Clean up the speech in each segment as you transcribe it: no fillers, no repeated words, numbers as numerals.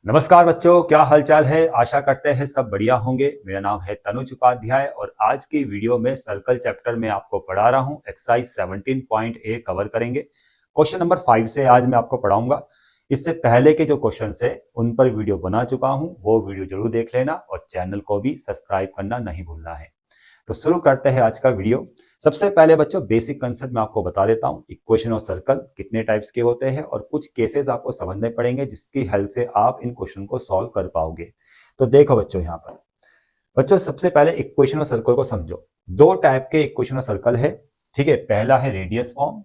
नमस्कार बच्चों, क्या हालचाल है। आशा करते हैं सब बढ़िया होंगे। मेरा नाम है तनुज उपाध्याय और आज की वीडियो में सर्कल चैप्टर में आपको पढ़ा रहा हूं। एक्सरसाइज 17.A कवर करेंगे। क्वेश्चन नंबर 5 से आज मैं आपको पढ़ाऊंगा। इससे पहले के जो क्वेश्चन है उन पर वीडियो बना चुका हूं, वो वीडियो जरूर देख लेना और चैनल को भी सब्सक्राइब करना नहीं भूलना है। तो शुरू करते हैं आज का वीडियो। सबसे पहले बच्चों बेसिक कंसेप्ट मैं आपको बता देता हूं। इक्वेशन और सर्कल कितने टाइप्स के होते हैं और कुछ केसेस आपको समझने पड़ेंगे जिसकी हेल्प से आप इन क्वेश्चन को सॉल्व कर पाओगे। तो देखो बच्चों, यहाँ पर बच्चों सबसे पहले इक्वेशन और सर्कल को समझो। दो टाइप के इक्वेशन और सर्कल है, ठीक है। पहला है रेडियस फॉर्म,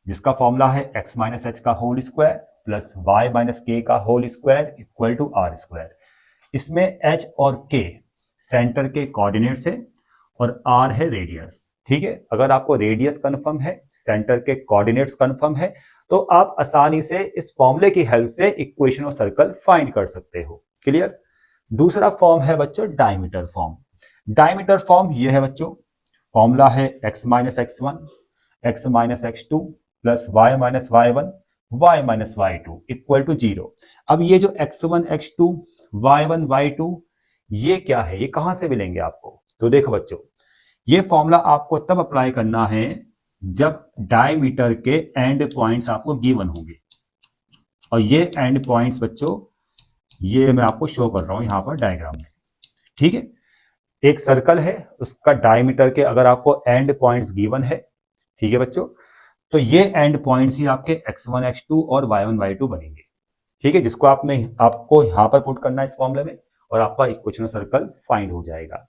जिसका फॉर्मूला है x माइनस एच का whole square plus y minus k का whole square equal to r square. इसमें h और k सेंटर के कोऑर्डिनेट्स है और r है रेडियस, ठीक है। अगर आपको रेडियस कंफर्म है, सेंटर के कोऑर्डिनेट्स कंफर्म है, तो आप आसानी से इस फॉर्मूले की हेल्प से इक्वेशन और सर्कल फाइंड कर सकते हो। क्लियर। दूसरा फॉर्म है बच्चों डायमीटर फॉर्म। डायमीटर फॉर्म ये है बच्चों, फॉर्मूला है x minus x one x minus x two plus y minus y one y minus y two equal to 0। अब ये जो x1 x2 y1 y2 ये क्या है, ये कहां से मिलेंगे आपको? तो देखो बच्चों, ये फॉर्मूला आपको तब अप्लाई करना है जब डायमीटर के एंड पॉइंट्स आपको गिवन होंगे। और ये एंड पॉइंट्स बच्चों ये मैं आपको शो कर रहा हूं यहां पर डायग्राम में, ठीक है। एक सर्कल है, उसका डायमीटर के अगर आपको एंड पॉइंट्स गिवन है, ठीक है बच्चों, तो ये एंड पॉइंट्स ही आपके x1 x2 और y1 y2 बनेंगे, ठीक है। जिसको आपको यहां पर पुट करना है इस फॉर्मूले में और आपका इक्वेशन सर्कल फाइंड हो जाएगा।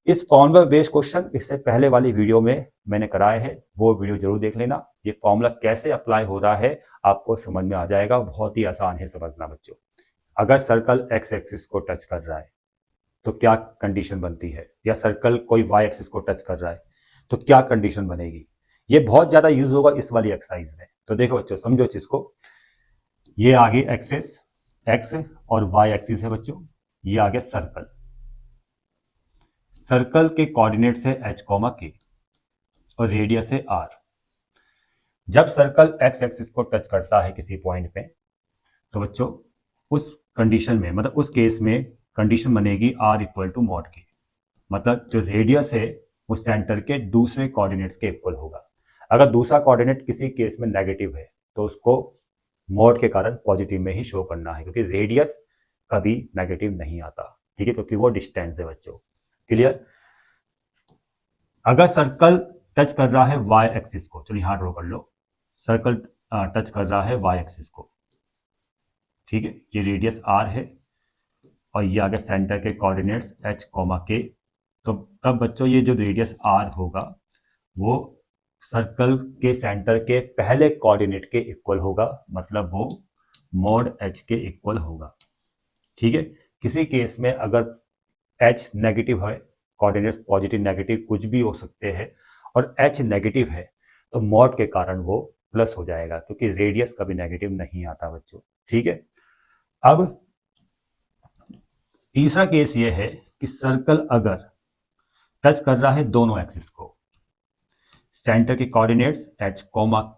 इस फॉर्मूला बेस्ड क्वेश्चन इससे पहले वाली वीडियो में मैंने कराए हैं, वो वीडियो जरूर देख लेना। ये फॉर्मूला कैसे अप्लाई हो रहा है आपको समझ में आ जाएगा। बहुत ही आसान है समझना बच्चों। अगर सर्कल एक्स एक्सिस को टच कर रहा है तो क्या कंडीशन बनती है, या सर्कल कोई वाई एक्सिस को टच कर रहा है तो क्या कंडीशन बनेगी। ये बहुत ज्यादा यूज होगा इस वाली एक्सरसाइज में। तो देखो बच्चों, समझो चीज को। ये आगे एक्सिस एक्स और वाई एक्सिस है बच्चों, ये आगे सर्कल। सर्कल के कोऑर्डिनेट्स है h, k और रेडियस है r। जब सर्कल x एक्सिस को टच करता है किसी पॉइंट पे, तो बच्चों उस कंडीशन में, मतलब उस केस में कंडीशन बनेगी r equal to mod k। मतलब जो रेडियस है वो सेंटर के दूसरे कोऑर्डिनेट्स के इक्वल होगा। अगर दूसरा कोऑर्डिनेट किसी केस में नेगेटिव है तो उसको मॉड के कारण पॉजिटिव में ही शो करना है, क्योंकि रेडियस कभी नेगेटिव नहीं आता, ठीक है, क्योंकि वो डिस्टेंस है बच्चों। क्लियर। अगर सर्कल टच कर रहा है y एक्सिस को, चलिए यहां ड्रॉ कर लो। सर्कल टच कर रहा है y एक्सिस को, ठीक है। ये रेडियस r है और ये आगे सेंटर के कोऑर्डिनेट्स h, k। तो तब बच्चों ये जो रेडियस r होगा वो सर्कल के सेंटर के पहले कोऑर्डिनेट के इक्वल होगा, मतलब वो मॉड h के इक्वल होगा, ठीक है। किसी केस में अगर h नेगेटिव है, कोऑर्डिनेट्स पॉजिटिव नेगेटिव कुछ भी हो सकते हैं, और h नेगेटिव है तो मॉड के कारण वो प्लस हो जाएगा, क्योंकि रेडियस कभी नेगेटिव नहीं आता बच्चों, ठीक है। अब तीसरा केस ये है कि सर्कल अगर टच कर रहा है दोनों एक्सिस को, सेंटर के coordinates h,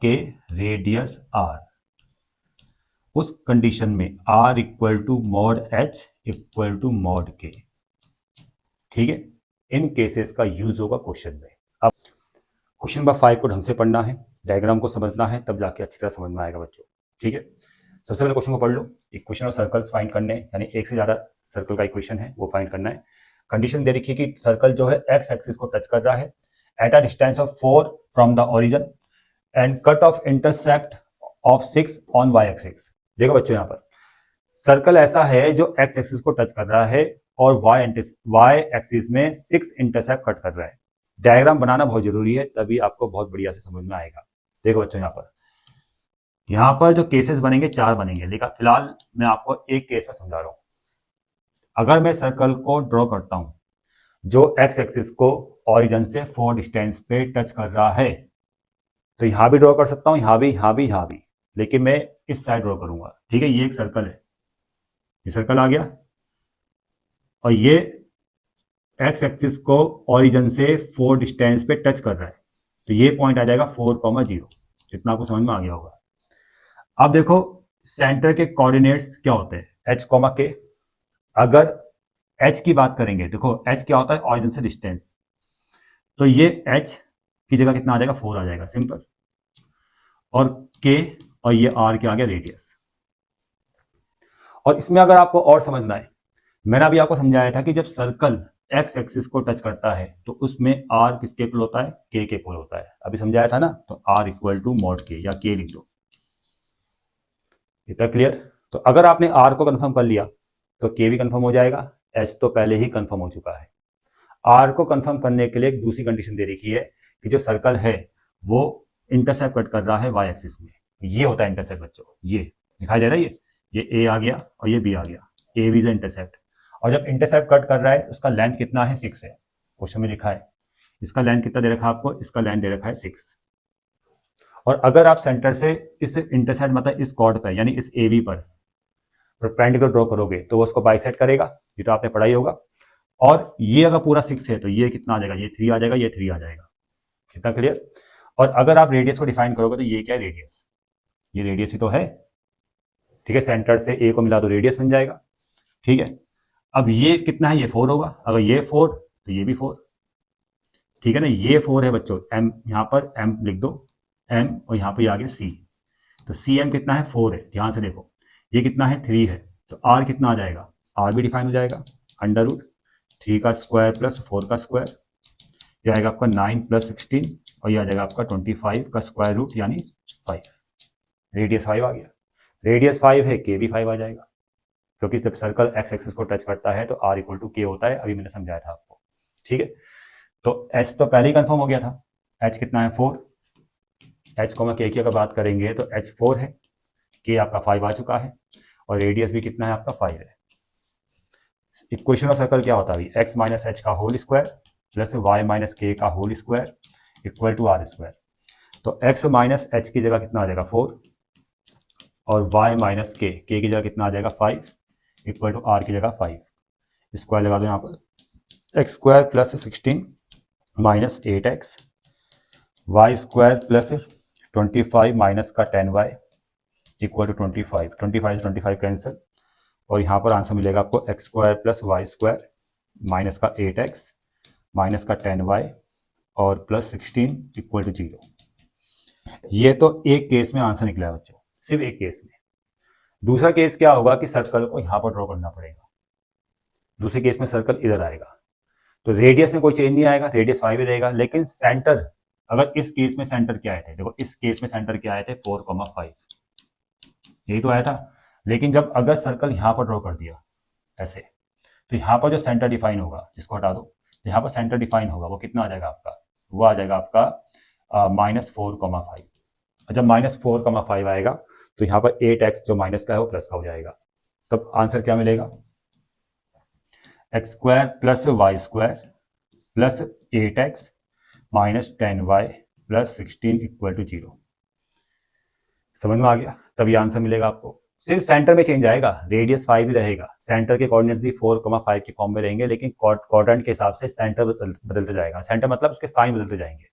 k, radius r, उस कंडीशन में r equal to mod h equal to mod k, ठीक है। इन केसेस का यूज होगा क्वेश्चन में। अब क्वेश्चन नंबर 5 को ढंग से पढ़ना है, डायग्राम को समझना है, तब जाके अच्छी तरह समझ में आएगा बच्चों, ठीक है। सबसे पहले क्वेश्चन को पढ़ लो। इक्वेशन और सर्कल्स फाइंड करने, यानी एक से ज्यादा सर्कल का इक्वेशन है वो फाइंड करना है। कंडीशन दे रखी है कि सर्कल जो है एक्स एक्सिस को टच कर रहा है at a distance of 4 from the origin and cut off intercept of 6 on y axis. देखो बच्चों, यहाँ पर सर्कल ऐसा है जो एक्स एक्सिस को टच कर रहा है और वाई एक्सिस में 6 इंटरसेप्ट कट कर रहा है। डायग्राम बनाना बहुत जरूरी है, तभी आपको बहुत बढ़िया से समझ में आएगा। देखो बच्चों, यहाँ पर जो केसेस बनेंगे 4 बनेंगे, लेकिन फिलहाल मैं आपको एक केस में समझा रहा हूं। अगर मैं सर्कल को ड्रॉ करता हूं जो एक्स एक्सिस को ओरिजिन से 4 डिस्टेंस पे टच कर रहा है, तो यहां भी ड्रॉ कर सकता हूं, यहां भी, यहां भी, यहां भी, लेकिन मैं इस साइड ड्रॉ करूंगा, ठीक है। ये एक सर्कल है, ये सर्कल आ गया और ये एक्स एक्सिस को ओरिजिन से 4 डिस्टेंस पे टच कर रहा है, तो ये पॉइंट आ जाएगा 4,0। इतना आपको समझ में आ गया होगा। अब देखो सेंटर के कोऑर्डिनेट्स क्या होते हैं, एच कॉमा के। अगर एच की बात करेंगे, देखो एच क्या होता है, ऑरिजिन से डिस्टेंस, तो ये एच की जगह कितना आ जाएगा, 4 आ जाएगा, सिंपल। और के और ये आर क्या आ गया, रेडियस। और इसमें अगर आपको और समझना है, मैंने अभी आपको समझाया था कि जब सर्कल एक्स एक्सिस को टच करता है तो उसमें आर किसके इक्वल होता है, के इक्वल होता है, अभी समझाया था ना। तो आर इक्वल टू मॉड के, या के लिख दो। इतना क्लियर। तो अगर आपने आर को कंफर्म कर लिया तो के भी कंफर्म हो जाएगा, एच तो पहले ही कंफर्म हो चुका है। आर को कंफर्म करने के लिए एक दूसरी कंडीशन दे रखी है कि जो सर्कल है वो इंटरसेप्ट कट कर रहा है वाई एक्सिस में। ये होता है इंटरसेप्ट बच्चों, ये दिखाई दे रहा है, ये ए आ गया और ये बी आ गया, ए बी इज इंटरसेप्ट। और जब इंटरसेप्ट कट कर रहा है उसका लेंथ कितना है, 6 है, क्वेश्चन में लिखा है। इसका लेंथ कितना दे रखा है आपको, इसका लेंथ दे रखा है 6। और अगर आप सेंटर से इस इंटरसेप्ट मतलब इस कॉर्ड पर यानी इस ए बी पर परपेंडिकुलर ड्रॉ करोगे तो वो उसको बाइसेक्ट करेगा, ये तो आपने पढ़ा ही होगा। और ये अगर पूरा 6 है तो ये कितना आ जाएगा, ये 3 आ जाएगा, ये 3 आ जाएगा। कितना क्लियर। और अगर आप रेडियस को डिफाइन करोगे तो ये क्या है, रेडियस, ये रेडियस ही तो है, ठीक है। सेंटर से ए को मिला तो रेडियस बन जाएगा, ठीक है। अब ये कितना है, ये 4 होगा, अगर ये 4 तो ये भी 4, ठीक है ना। ये 4 है बच्चों, एम यहाँ पर एम लिख दो, एम, और यहाँ पर आ गया सी। तो सी एम कितना है, 4 है, ध्यान से देखो। ये कितना है, 3 है, तो आर कितना आ जाएगा, आर भी डिफाइन हो जाएगा, अंडर रूट 3 का स्क्वायर प्लस 4 का स्क्वायर, ये आएगा आपका 9 प्लस 16, और ये आ जाएगा आपका 25 का स्क्वायर रूट यानी 5। रेडियस 5 आ गया, रेडियस 5 है, के भी 5 आ जाएगा, क्योंकि जब सर्कल एक्स एक्सिस को टच करता है तो आर इक्वल टू के होता है, अभी मैंने समझाया था आपको, ठीक है। तो एच तो पहले ही कंफर्म हो गया था, एच कितना है, 4। एच को के की अगर बात करेंगे तो एच 4 है, के आपका 5 आ चुका है, और रेडियस भी कितना है आपका, 5 है। इक्वेशन ऑफ सर्कल क्या होता है, एक्स माइनस एच का whole square plus y minus k का whole square equal to r square. तो एक्स माइनस एच की जगह कितना आ जाएगा, 4, और वाई माइनस के की जगह कितना आ जाएगा, 5 इक्वल टू आर की जगह 5। स्क्वायर लगा दो यहाँ पर, x square plus 16 minus 8x, y square plus 25 minus का 10y इक्वल टू 25, 25 से 25 कैंसिल, और यहाँ पर आंसर मिलेगा आपको x square plus y square minus का 8x माइनस का 10y और प्लस 16 इक्वल टू 0। ये तो एक केस में आंसर निकला है बच्चों, सिर्फ एक केस में। दूसरा केस क्या होगा कि सर्कल को यहाँ पर ड्रॉ करना पड़ेगा, दूसरे केस में सर्कल इधर आएगा, तो रेडियस में कोई चेंज नहीं आएगा, रेडियस 5 ही रहेगा, लेकिन सेंटर, अगर इस केस में सेंटर क्या आए थे, देखो इस केस में सेंटर क्या आए थे, 4,5, यही तो आया था। लेकिन जब अगर सर्कल यहाँ पर ड्रॉ कर दिया ऐसे, तो यहाँ पर जो सेंटर डिफाइन होगा, इसको हटा दो, तो यहाँ पर सेंटर डिफाइन होगा, वो कितना आ जाएगा आपका, वो आ जाएगा आपका -4,5। और जब -4,5 आएगा तो यहाँ पर 8x जो माइनस का है वो प्लस का हो जाएगा, तब आंसर क्या मिलेगा, x square plus y square plus 8x minus 10y plus 16 equal to 0। समझ में आ गया, तभी आंसर मिलेगा आपको। सिर्फ सेंटर में चेंज आएगा, रेडियस 5 ही रहेगा, सेंटर के कोऑर्डिनेट्स भी 4,5 के फॉर्म में रहेंगे, लेकिन क्वाड्रेंट के हिसाब से सेंटर बदलते जाएगा, सेंटर मतलब उसके साइन बदलते जाएंगे,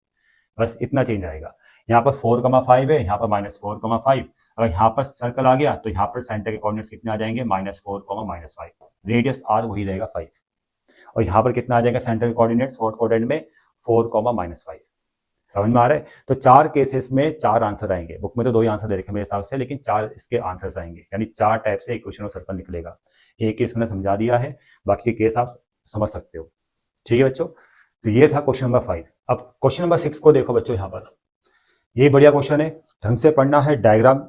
बस इतना चेंज आएगा। यहाँ पर 4,5 है, यहाँ पर -4,5, अगर यहाँ पर सर्कल आ गया तो यहाँ पर सेंटर के कोऑर्डिनेट्स कितने आ जाएंगे, -4, -5, रेडियस r वही रहेगा 5, और यहाँ पर कितना आ जाएगा सेंटर के कोऑर्डिनेट्स, फोर्थ क्वाड्रेंट में 4, -5। समझ में आ रहा है। तो 4 केसेस में 4 आंसर आएंगे, बुक में तो 2 ही आंसर दे रखे मेरे हिसाब से, लेकिन 4 इसके आंसर्स आएंगे, यानी 4 टाइप से इक्वेशन ऑफ सर्कल निकलेगा। एक केस मैंने समझा दिया है, बाकी के केस आप समझ सकते हो, ठीक है बच्चों। तो ये था क्वेश्चन नंबर 5। अब क्वेश्चन नंबर 6 को देखो बच्चों, यहाँ पर ये बढ़िया क्वेश्चन है, ढंग से पढ़ना है, डायग्राम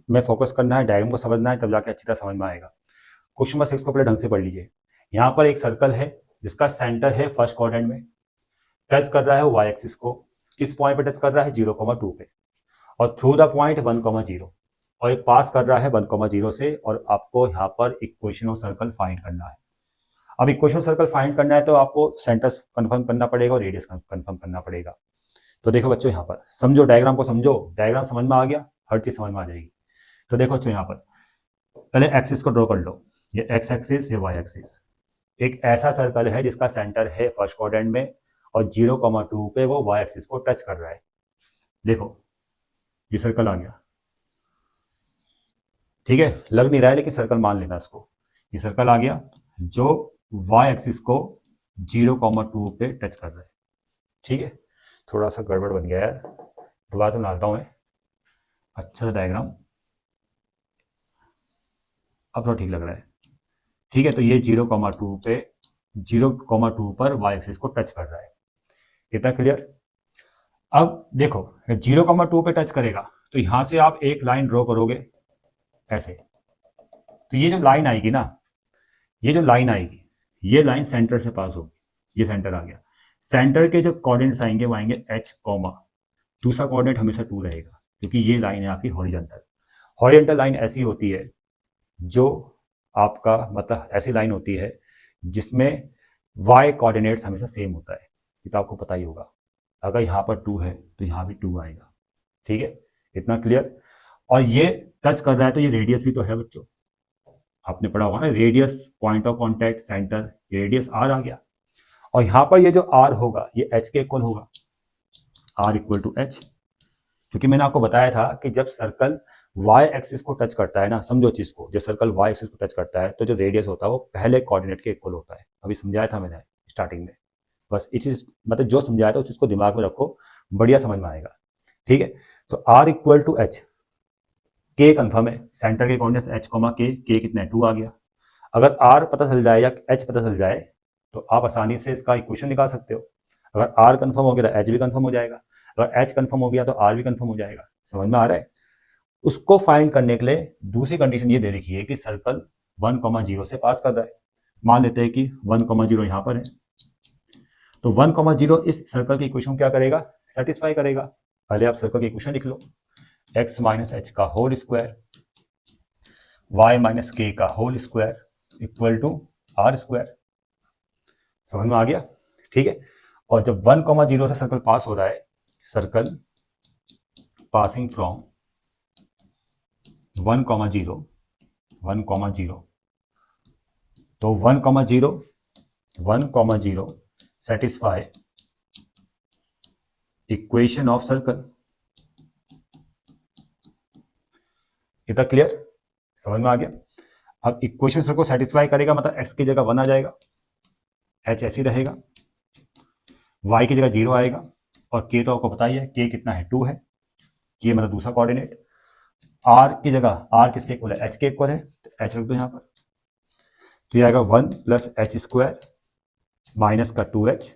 में फोकस करना है, डायग्राम को समझना है, तब जाके अच्छी तरह समझ में आएगा। क्वेश्चन नंबर 6 को पहले ढंग से पढ़ लीजिए। यहाँ पर एक सर्कल है जिसका सेंटर है फर्स्ट क्वाड्रेंट में, टच कर रहा है वाई एक्सिस को, किस पॉइंट पे टच कर रहा है, 0,2 पे, और थ्रू द पॉइंट 1,0, और एक पास कर रहा है 1,0 से, और आपको यहाँ पर इक्वेशन ऑफ सर्कल फाइंड करना है। अब इक्वेशन ऑफ सर्कल फाइंड करना है तो आपको सेंटर कंफर्म करना पड़ेगा और रेडियस कंफर्म करना पड़ेगा। तो देखो बच्चों, यहाँ पर समझो, डायग्राम को समझो, डायग्राम समझ में आ गया, हर चीज समझ में आ जाएगी। तो देखो बच्चों, यहाँ पर पहले एक्सिस को ड्रॉ कर लो, ये एक्स एक्सिस, ये वाई एक्सिस। एक ऐसा सर्कल है जिसका सेंटर है फर्स्ट क्वाड्रेंट में, और 0,2 पे वो वाई एक्सिस को टच कर रहा है। देखो ये सर्कल आ गया, ठीक है, लग नहीं रहा है लेकिन सर्कल मान लेना इसको। ये सर्कल आ गया जो वाई एक्सिस को 0,2 पे टच कर रहा है। ठीक है, थोड़ा सा गड़बड़ बन गया है, दोबारा से बनाता हूँ मैं अच्छा सा डायग्राम, अब थोड़ा ठीक लग रहा है। ठीक है, तो ये 0,2 पे 0,2 पर वाई एक्सिस को टच कर रहा है। इतना क्लियर। अब देखो 0,2 पे टच करेगा तो यहां से आप एक लाइन ड्रॉ करोगे ऐसे, तो ये जो लाइन आएगी ना, ये जो लाइन आएगी, ये लाइन सेंटर से पास होगी, ये सेंटर आ गया। सेंटर के जो कोऑर्डिनेट्स आएंगे वो आएंगे h कॉमा, दूसरा कोऑर्डिनेट हमेशा 2 रहेगा क्योंकि ये लाइन है आपकी हॉरिजॉन्टल। हॉरिजॉन्टल लाइन ऐसी होती है जो आपका मतलब ऐसी लाइन होती है जिसमें y कोऑर्डिनेट्स हमेशा सेम होता है, ये तो आपको पता ही होगा। अगर यहाँ पर 2 है तो यहाँ भी 2 आएगा। ठीक है, इतना क्लियर। और ये टच कर रहा है तो ये रेडियस भी तो है बच्चों, आपने पढ़ा होगा ना, radius point of contact centre, radius r आ गया। और यहां पर ये जो r होगा ये h के इक्वल होगा, r इक्वल टू h, क्योंकि मैंने आपको बताया था कि जब सर्कल y एक्सिस को टच करता है ना, समझो चीज को, जब सर्कल y एक्सिस को टच करता है तो जो रेडियस होता है वो पहले कोऑर्डिनेट के इक्वल होता है। अभी समझाया था मैंने स्टार्टिंग में, बस ये चीज मतलब जो समझाया था उस चीज को दिमाग में रखो, बढ़िया समझ में आएगा। ठीक है, तो r इक्वल टू h, के कंफर्म है, सेंटर के कोऑर्डिनेट्स h कॉमा के कितना है 2 आ गया। अगर r पता चल जाए या h पता चल जाए तो आप आसानी से इसका इक्वेशन निकाल सकते हो। अगर r कंफर्म हो गया तो h भी कंफर्म हो जाएगा, अगर h कंफर्म हो गया तो r भी कंफर्म हो जाएगा। समझ में आ रहा है? उसको फाइंड करने के लिए दूसरी कंडीशन ये दे रखी है कि सर्कल 1,0 से पास कर रहा है। मान लेते हैं कि 1,0 यहाँ पर है, तो 1,0 इस सर्कल की इक्वेशन क्या करेगा, सेटिस्फाई करेगा। पहले आप सर्कल की इक्वेशन लिख लो, x माइनस एच का whole square y minus k का whole square equal to r square. समझ में आ गया? ठीक है, और जब 1,0 से सर्कल पास हो रहा है, सर्कल पासिंग फ्रॉम 1,0 तो 1,0 सेटिस्फाई इक्वेशन ऑफ सर्कल। इतना क्लियर? समझ में आ गया? अब इक्वेशन को सेटिस्फाई करेगा मतलब x की जगह 1 आ जाएगा, h ऐसी रहेगा, y की जगह 0 आएगा, और k तो आपको पता ही है k कितना है 2 है, ये मतलब दूसरा कोऑर्डिनेट। r की जगह, r किसके इक्वल है, h के इक्वल है, तो h रख दो यहाँ पर, तो ये आएगा 1 प्लस एच स्क्वायर माइनस का 2h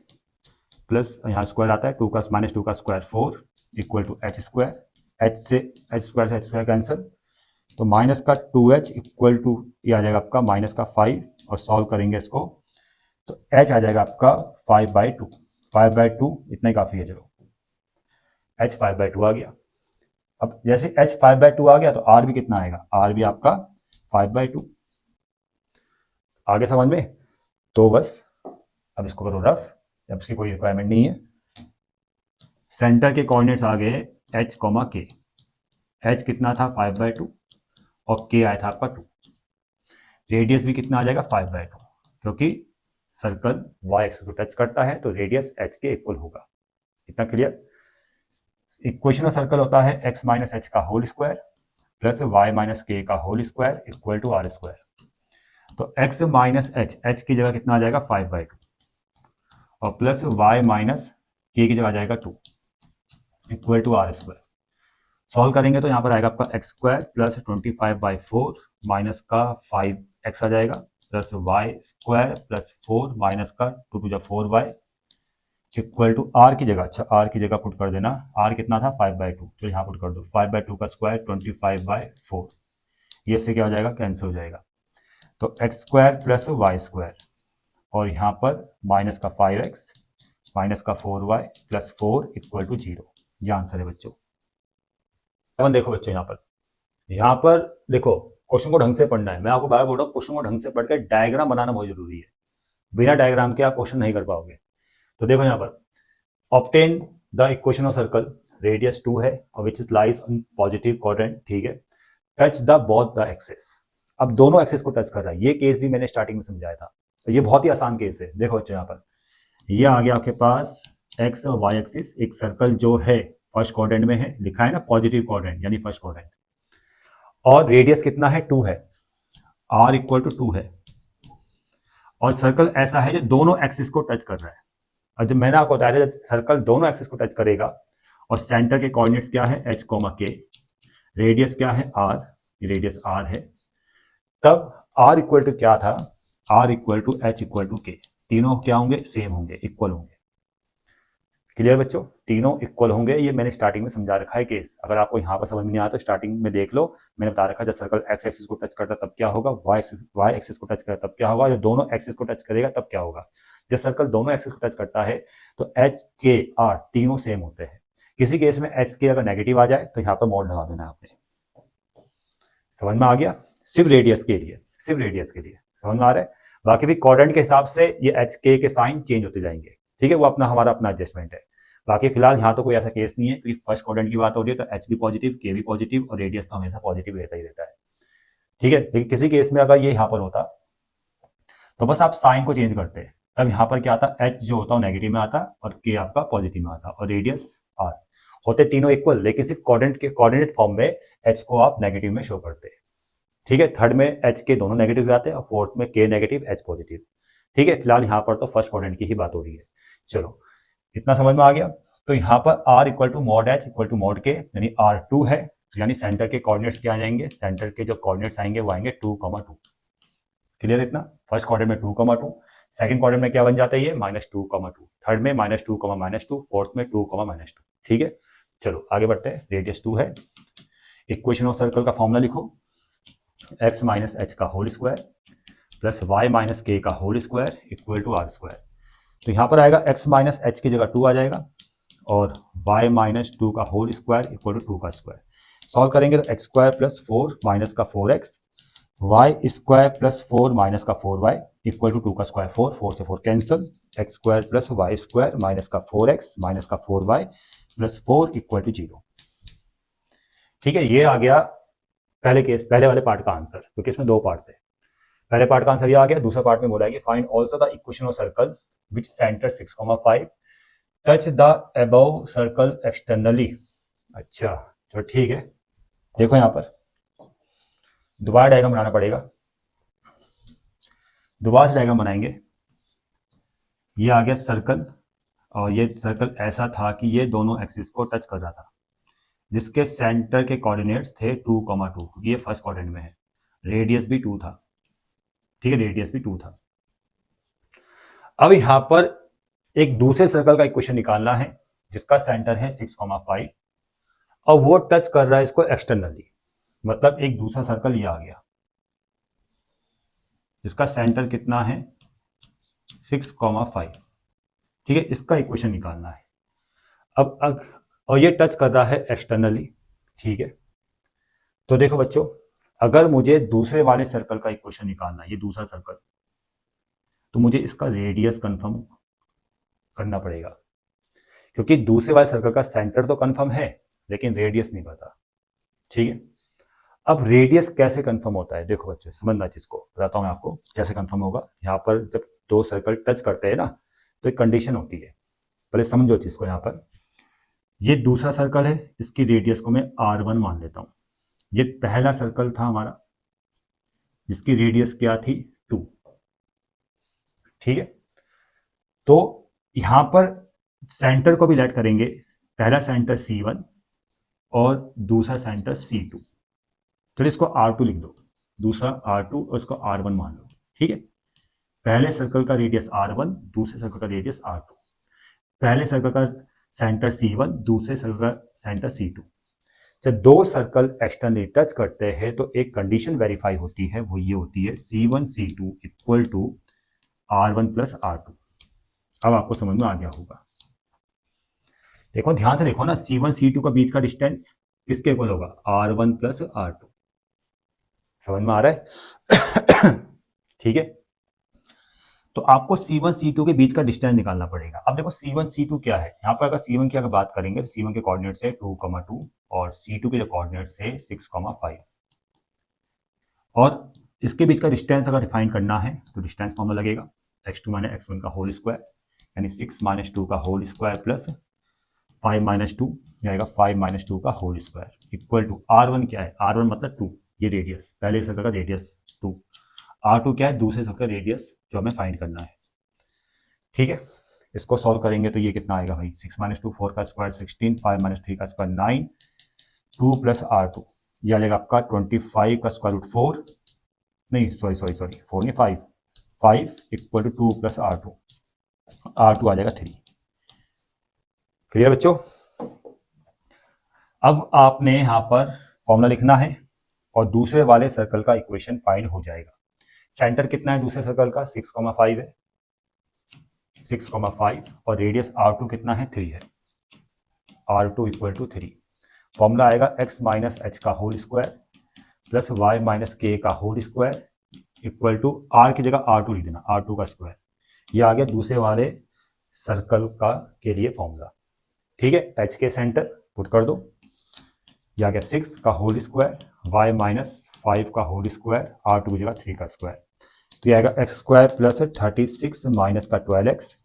प्लस यहाँ स्क्वायर आता है 2 का माइनस 2 का square 4 equal to h square, h square से h स्क्वायर कैंसिल, तो माइनस का 2h इक्वल टू ये आ जाएगा आपका माइनस का 5, और सॉल्व करेंगे इसको तो h आ जाएगा आपका 5/2, 5/2 इतना ही काफी है। चलो h 5/2 आ गया। अब जैसे h 5/2 आ गया तो r भी कितना आएगा, r भी आपका 5/2। आगे समझ में? तो बस अब इसको करो रफ, अब इसकी कोई रिक्वायरमेंट नहीं है। सेंटर के कोऑर्डिनेट्स आ गए h, k, h कितना था 5/2 और k आया था आपका 2, रेडियस भी कितना आ जाएगा 5/2, क्योंकि सर्कल y एक्सिस को टच करता है तो रेडियस h के इक्वल होगा। इतना क्लियर? इक्वेशन ऑफ सर्कल होता है x माइनस एच का whole square plus y minus k का whole square equal to r square. तो x माइनस एच, h की जगह कितना आ जाएगा 5/2, और प्लस y माइनस के की जगह आ जाएगा 2 equal to r square. Solve करेंगे तो यहाँ पर आएगा आपका एक्स स्क्वायर प्लस 25/4 माइनस का 5x आ जाएगा plus y square plus 4 minus का 2 to 4y equal to are की जगह, अच्छा आर की जगह पुट कर देना, आर कितना था 5/2, तो यहाँ पुट कर दो 5/2 का स्क्वायर 25/4, ये से क्या हो जाएगा कैंसिल हो जाएगा, तो x square plus y square, और यहाँ पर माइनस का 5x माइनस का 4y प्लस 4 इक्वल टू 0। ये आंसर है बच्चों। देखो बच्चों यहाँ पर देखो क्वेश्चन को ढंग से पढ़ना है, मैं आपको बार बोल रहा हूँ क्वेश्चन को ढंग से पढ़ के डायग्राम बनाना बहुत जरूरी है, बिना डायग्राम के आप क्वेश्चन नहीं कर पाओगे। तो देखो यहाँ पर obtain the equation of circle, radius 2 है और which is lies on positive quadrant, ठीक है, touch the both the axis. अब दोनों एक्सिस को टच कर रहा है, ये केस भी मैंने स्टार्टिंग में समझाया था, तो ये बहुत ही आसान केस है। देखो बच्चों यहाँ पर ये आ गया आपके पास एक्स और वाई एक्सिस, एक सर्कल जो है फर्स्ट क्वाड्रेंट में है, लिखा है ना पॉजिटिव क्वाड्रेंट यानी फर्स्ट क्वाड्रेंट, और रेडियस कितना है 2 है, r इक्वल टू 2 है, और सर्कल ऐसा है जो दोनों एक्सिस को टच कर रहा है। और जब मैंने आपको बताया था जब सर्कल दोनों एक्सिस को टच करेगा और सेंटर के कोऑर्डिनेट्स क्या है h, k, रेडियस क्या है r, रेडियस r है, तब r इक्वल टू क्या था, r equal to h equal to k, तीनों क्या होंगे, सेम होंगे, इक्वल होंगे। क्लियर बच्चों, तीनों इक्वल होंगे। ये मैंने स्टार्टिंग में समझा रखा है केस, अगर आपको यहाँ पर समझ में नहीं आता तो स्टार्टिंग में देख लो, मैंने बता रखा है जब सर्कल एक्स एक्सिस को टच करता तब क्या होगा, वाई एक्सिस को टच करता तब क्या होगा, जब दोनों एक्सिस को टच करेगा तब क्या होगा। जब सर्कल दोनों एक्सिस को टच करता है तो एच के आर तीनों सेम होते हैं। किसी केस में एच के अगर नेगेटिव आ जाए तो यहाँ पर मोड लगा देना आपने। समझ में आ गया, सिर्फ रेडियस के लिए, सिर्फ रेडियस के लिए समझ में आ रहा है। बाकी भी कोऑर्डिनेट के हिसाब से ये एच के साइन चेंज होते जाएंगे, ठीक है, वो अपना हमारा अपना एडजस्टमेंट है। बाकी फिलहाल यहाँ तो कोई ऐसा केस नहीं है, क्योंकि फर्स्ट कोऑर्डिनेट की बात हो रही है तो एच भी पॉजिटिव, के भी पॉजिटिव, और रेडियस तो हमेशा पॉजिटिव रहता ही रहता है, ठीक है। लेकिन किसी केस में अगर ये यहाँ पर होता तो बस आप साइन को चेंज करते, तब यहाँ पर क्या आता, एच जो होता है नेगेटिव में आता और के आपका पॉजिटिव में आता, और रेडियस आर होते तीनों इक्वल, लेकिन सिर्फ कोऑर्डिनेट फॉर्म में एच को आप नेगेटिव में शो करते हैं, ठीक है। थर्ड में एच के दोनों नेगेटिव जाते हैं और फोर्थ में के नेगेटिव एच पॉजिटिव, ठीक है। फिलहाल यहाँ पर तो फर्स्ट कोऑर्डिनेट की ही बात हो रही है। चलो इतना समझ में आ गया। तो यहाँ पर r equal to mod h equal to mod k, यानी r2 है, यानी सेंटर के कोऑर्डिनेट्स क्या आ जाएंगे, सेंटर के जो कोऑर्डिनेट्स आएंगे वो आएंगे 2,2। क्लियर इतना, फर्स्ट कोऑर्डिनेट में 2,2, सेकंड कोऑर्डिनेट में क्या बन जाता है ये -2,2, थर्ड में -2,-2, फोर्थ में 2,-2, ठीक है। चलो आगे बढ़ते हैं, रेडियस 2 है, इक्वेशन ऑफ सर्कल का फॉर्मूला लिखो, x माइनस एच का whole square plus y minus k का whole square equal to r square. तो यहाँ पर आएगा x माइनस एच की जगह 2 आ जाएगा और y माइनस 2 का होल स्क्वायर इक्वल टू 2 का स्क्वायर। सॉल्व करेंगे तो x स्क्वायर प्लस 4 माइनस का 4x, y square plus 4 minus का 4y इक्वल टू 2 का स्क्वायर, 4 से 4 cancel, x square plus y square minus का 4x माइनस का 4y प्लस 4 इक्वल टू 0। ठीक है, ये आ गया पहले वाले पार्ट का आंसर, क्योंकि इसमें दो पार्ट है। पहले पार्ट का आंसर ये आ गया, दूसरा पार्ट में बोला है कि find also the equation of circle which centre 6,5 touch the above circle externally. अच्छा चलो ठीक है, देखो यहां पर दोबारा डायग्राम बनाना पड़ेगा, दोबारा से डायग्राम बनाएंगे। ये आ गया सर्कल, और ये सर्कल ऐसा था कि ये दोनों एक्सिस को टच कर रहा था, जिसके सेंटर के कोऑर्डिनेट्स थे 2,2, क्योंकि ये फर्स्ट कोऑर्डिनेट में है, रेडियस भी 2 था, ठीक है, रेडियस भी 2 था। अब यहां पर एक दूसरे सर्कल का इक्वेशन निकालना है जिसका सेंटर है 6,5 और वो टच कर रहा है इसको एक्सटर्नली, मतलब एक दूसरा सर्कल ये आ गया जिसका सेंटर कितना है 6,5, ठीक है, इसका इक्वेशन निकालना है। अब और ये टच कर रहा है एक्सटर्नली, ठीक है। तो देखो बच्चों, अगर मुझे दूसरे वाले सर्कल का इक्वेशन निकालना है, ये दूसरा सर्कल, तो मुझे इसका रेडियस कंफर्म करना पड़ेगा, क्योंकि दूसरे वाले सर्कल का सेंटर तो कंफर्म है लेकिन रेडियस नहीं पता, ठीक है। अब रेडियस कैसे कंफर्म होता है, देखो बच्चों समझना चीज को, बताता हूं मैं आपको कैसे कंफर्म होगा। यहाँ पर जब दो सर्कल टच करते हैं ना तो एक कंडीशन होती है, पहले समझो चीज को। यहाँ पर ये दूसरा सर्कल है, इसकी रेडियस को मैं R1 मान लेता हूं। ये पहला सर्कल था हमारा जिसकी रेडियस क्या थी 2, ठीक है। तो यहां पर सेंटर को भी लेट करेंगे, पहला सेंटर C1 और दूसरा सेंटर C2, चलो इसको R2 लिख दो, दूसरा R2 और इसको R1 मान लो, ठीक है। पहले सर्कल का रेडियस R1, दूसरे सर्कल का रेडियस R2, पहले सर्कल का सेंटर C1, दूसरे सर्कल का सेंटर C2। जब दो सर्कल एक्सटर्नली टच करते हैं तो एक कंडीशन वेरीफाई होती है, वो ये होती है C1 C2 equal to R1 plus R2। अब आपको समझ में आ गया होगा, देखो ध्यान से देखो ना, C1 C2 का बीच का डिस्टेंस किसके इक्वल होगा, R1 प्लस R2। समझ में आ रहा है ठीक है। तो आपको C1 C2 के बीच का डिस्टेंस निकालना पड़ेगा। अब देखो C1 C2 क्या है, यहाँ पर अगर C1 की अगर बात करेंगे तो C1 के कोऑर्डिनेट्स है 2,2 और C2 के जो कोऑर्डिनेट्स है 6,5, और इसके बीच का डिस्टेंस अगर डिफाइन करना है तो डिस्टेंस फॉर्मूला लगेगा x2 माइनस x1 का होल स्क्वायर, यानी 6 माइनस 2 का होल स्क्वायर प्लस 5 माइनस 2 जाएगा 5 माइनस 2 का whole square equal to R1 क्या है, R1 मतलब 2, ये रेडियस, पहले सर्कल का रेडियस 2, R2 क्या है, दूसरे सर्कल रेडियस जो हमें फाइंड करना है। ठीक है, इसको सॉल्व करेंगे तो ये कितना आएगा भाई, 6 - 2 4 का स्क्वायर 16, 5 - 3 का स्क्वायर 9, 2 + R2, यह आ जाएगा आपका 25 का स्क्वायर रूट 4, नहीं सॉरी 4 नहीं 5, 5 इक्वल टू 2 + R2, R2 आ जाएगा 3। क्लियर बच्चों? अब आपने यहाँ पर फॉर्मूला लिखना है और दूसरे वाले सर्कल का इक्वेशन फाइंड हो जाएगा। सेंटर कितना है दूसरे सर्कल का, 6,5 है, 6,5 और रेडियस R2 कितना है, 3 है, R2 इक्वल टू 3। फॉर्मूला आएगा x - h का whole square plus y - k का whole square equal to r की जगह R2 लिख देना, R2 का स्क्वायर। ये आ गया दूसरे वाले सर्कल का के लिए फॉर्मूला। ठीक है, h के सेंटर पुट कर दो, ये आ गया 6 का होल स्क्वायर, y - 5 का होल स्क्वायर, R2 की जगह 3 का स्क्वायर, तो ये आएगा x स्क्वायर प्लस 36 माइनस का 12x,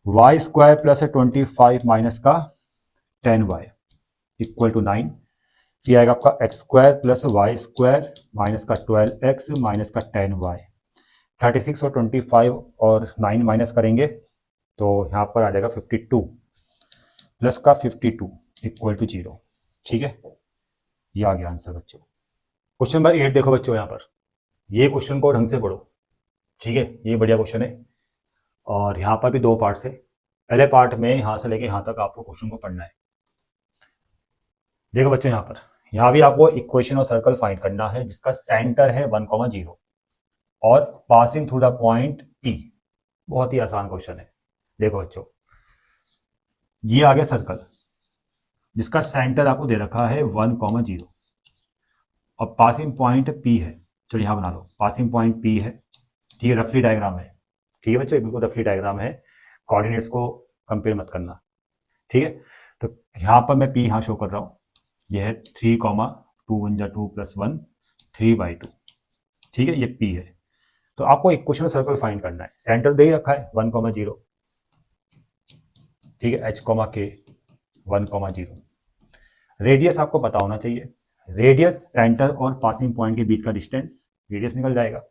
y square plus 25 minus का 10y इक्वल टू 9। ये आएगा आपका x square plus y square minus का 12x माइनस का 10y, 36 और 25 और 9 माइनस करेंगे तो यहाँ पर आ जाएगा 52 प्लस का 52 इक्वल टू 0। ठीक है, ये आ गया आंसर बच्चों। क्वेश्चन नंबर 8 देखो बच्चों, यहाँ पर ये क्वेश्चन को ढंग से पढ़ो। ठीक है, ये बढ़िया क्वेश्चन है और यहाँ पर भी 2 पार्ट से, पहले पार्ट में यहाँ से लेके यहाँ तक आपको क्वेश्चन को पढ़ना है। देखो बच्चों, यहाँ भी आपको इक्वेशन और सर्कल फाइंड करना है जिसका सेंटर है 1,0 और passing through the point P। बहुत ही आसान क्वेश्चन है। देखो बच्चों, ये आ गया सर्कल जिसका सेंटर आपको दे रखा है 1,0 और पासिंग पॉइंट P है। चलो यहाँ बना लो, पासिंग पॉइंट P है। ठीक है, रफली डायग्राम है। ठीक है बच्चों, बिल्कुल रफली डायग्राम है, कोऑर्डिनेट्स को कंपेयर मत करना। ठीक है, तो यहाँ पर मैं P यहाँ शो कर रहा हूँ, यह है 3, 2 1 2 + 1 3/2। ठीक है, ये P है। तो आपको इक्वेशन सर्कल फाइंड करना है, सेंटर दे ही रखा है 1,0। ठीक है, h, k 1,0। रेडियस आपको पता होना चाहिए, रेडियस सेंटर और पासिंग पॉइंट के बीच का डिस्टेंस, रेडियस निकल जाएगा।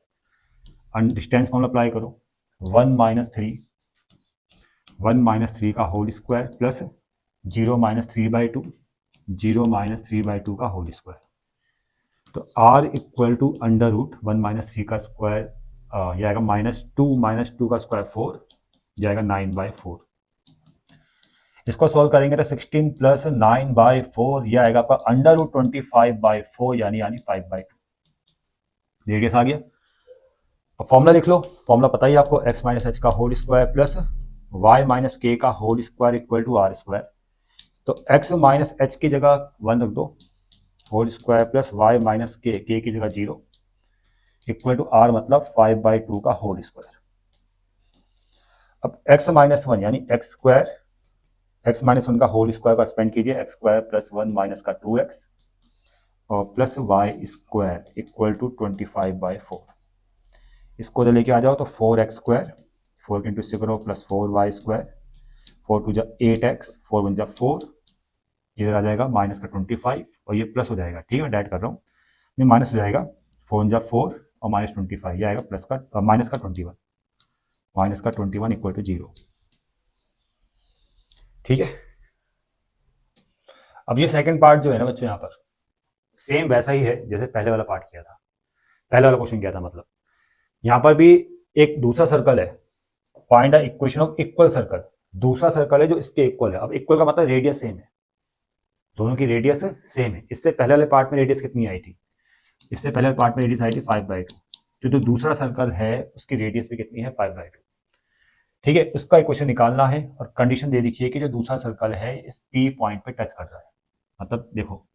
डिस्टेंस फॉर्मूला अप्लाई करो, 1 - 3 का होल स्क्वायर प्लस 0 - 3/2, 0 - 3/2 का होल स्क्वायर। तो r equal to under root 1 - 3 का स्क्वायर, यह आएगा -2 का स्क्वायर 4, यह आएगा 9/4। इसको सॉल्व करेंगे तो 16 + 9/4 यह आएगा आपका अंडर रूट 25/4 यानी 5/2। रेडियस आ गया। अब फॉर्मूला लिख लो, फॉर्मूला पता ही आपको, x - h का whole square plus y - k का whole square equal to r square. तो x - h की जगह 1 रख दो, whole square plus y - k की जगह 0 इक्वल टू r मतलब 5/2 का होल स्क्वायर। अब x - 1 यानी x स्क्वायर, x - 1 का होल स्क्वायर का स्पेंड कीजिए, x स्क्वायर प्लस 1 माइनस का 2x और plus y square equal to 25/4। इसको तो लेके आ जाओ तो 4x स्क्वायर, 4 के इंटू से करो प्लस 4y स्क्वायर, 4 2 = 8x, 4 1 = 4, इधर आ जाएगा माइनस का 25 और ये प्लस हो जाएगा। ठीक है, डाइट कर रहा हूँ, नहीं माइनस हो जाएगा, 4 1 = 4 और -25, ये आएगा प्लस का माइनस का 21, माइनस का 21 इक्वल टू 0। ठीक है, अब ये सेकंड पार्ट जो है ना बच्चों, यहाँ पर सेम वैसा ही है जैसे पहले वाला पार्ट किया था, पहले वाला क्वेश्चन किया था। मतलब यहाँ पर भी एक दूसरा सर्कल है, find the equation of equal circle. दूसरा सर्कल है जो इसके इक्वल है। अब इक्वल का मतलब रेडियस सेम है, दोनों की रेडियस सेम है। इससे पहले वाले पार्ट में रेडियस कितनी आई थी, इससे पहले पार्ट में रेडियस आई थी 5/2। जो दूसरा सर्कल है उसकी रेडियस भी कितनी है, 5/2। ठीक है, उसका इक्वेशन निकालना है और कंडीशन दे दिखिए कि जो दूसरा सर्कल है इस P पॉइंट पे टच कर रहा है। मतलब देखो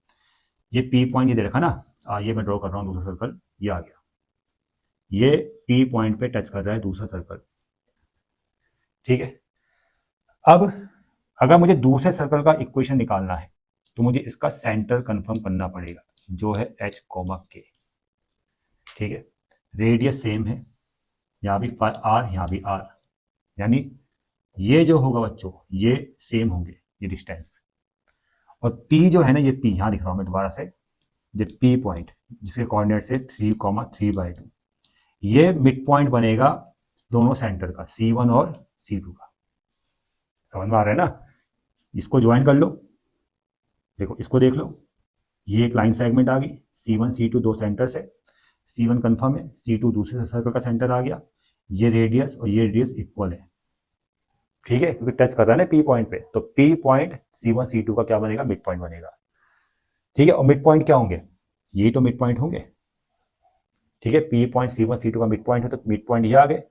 ये P पॉइंट ये दे रखा ना, ये मैं ड्रॉ कर रहा हूँ दूसरा सर्कल, ये आ गया, ये P पॉइंट पे टच कर रहा है दूसरा सर्कल। ठीक है, अब अगर मुझे दूसरे सर्कल का इक्वेशन निकालना है तो मुझे इसका सेंटर कंफर्म करना पड़ेगा जो है h, k। ठीक है, रेडियस सेम है, यहाँ भी r, यहाँ भी r, यानी ये जो होगा बच्चों ये सेम होंगे, ये डिस्टेंस। और P जो है ना, ये P यहाँ दिख रहा हूँ मैं दोबारा से, ये P पॉइंट जिसके कोऑर्डिनेट्स है 3, 3/2, ये मिड पॉइंट बनेगा दोनों सेंटर का, C1 और C2 का। समझ में आ रहा है ना? इसको ज्वाइन कर लो, देखो इसको देख लो, ये एक लाइन सेगमेंट आ गई, C1 C2 दो सेंटर से, C1 कंफर्म है, C2 दूसरे सर्कल का सेंटर आ गया, ये रेडियस और ये रेडियस इक्वल है, ठीक है, क्योंकि टच कर रहा है ना P पॉइंट पे, तो P पॉइंट C1 C2 का क्या बनेगा, मिड पॉइंट बनेगा, ठीक है। और मिड पॉइंट क्या होंगे, यही तो मिड पॉइंट होंगे, ठीक है। P पॉइंट C1 C2 का मिड पॉइंट है, तो मिड पॉइंट ये आ गए।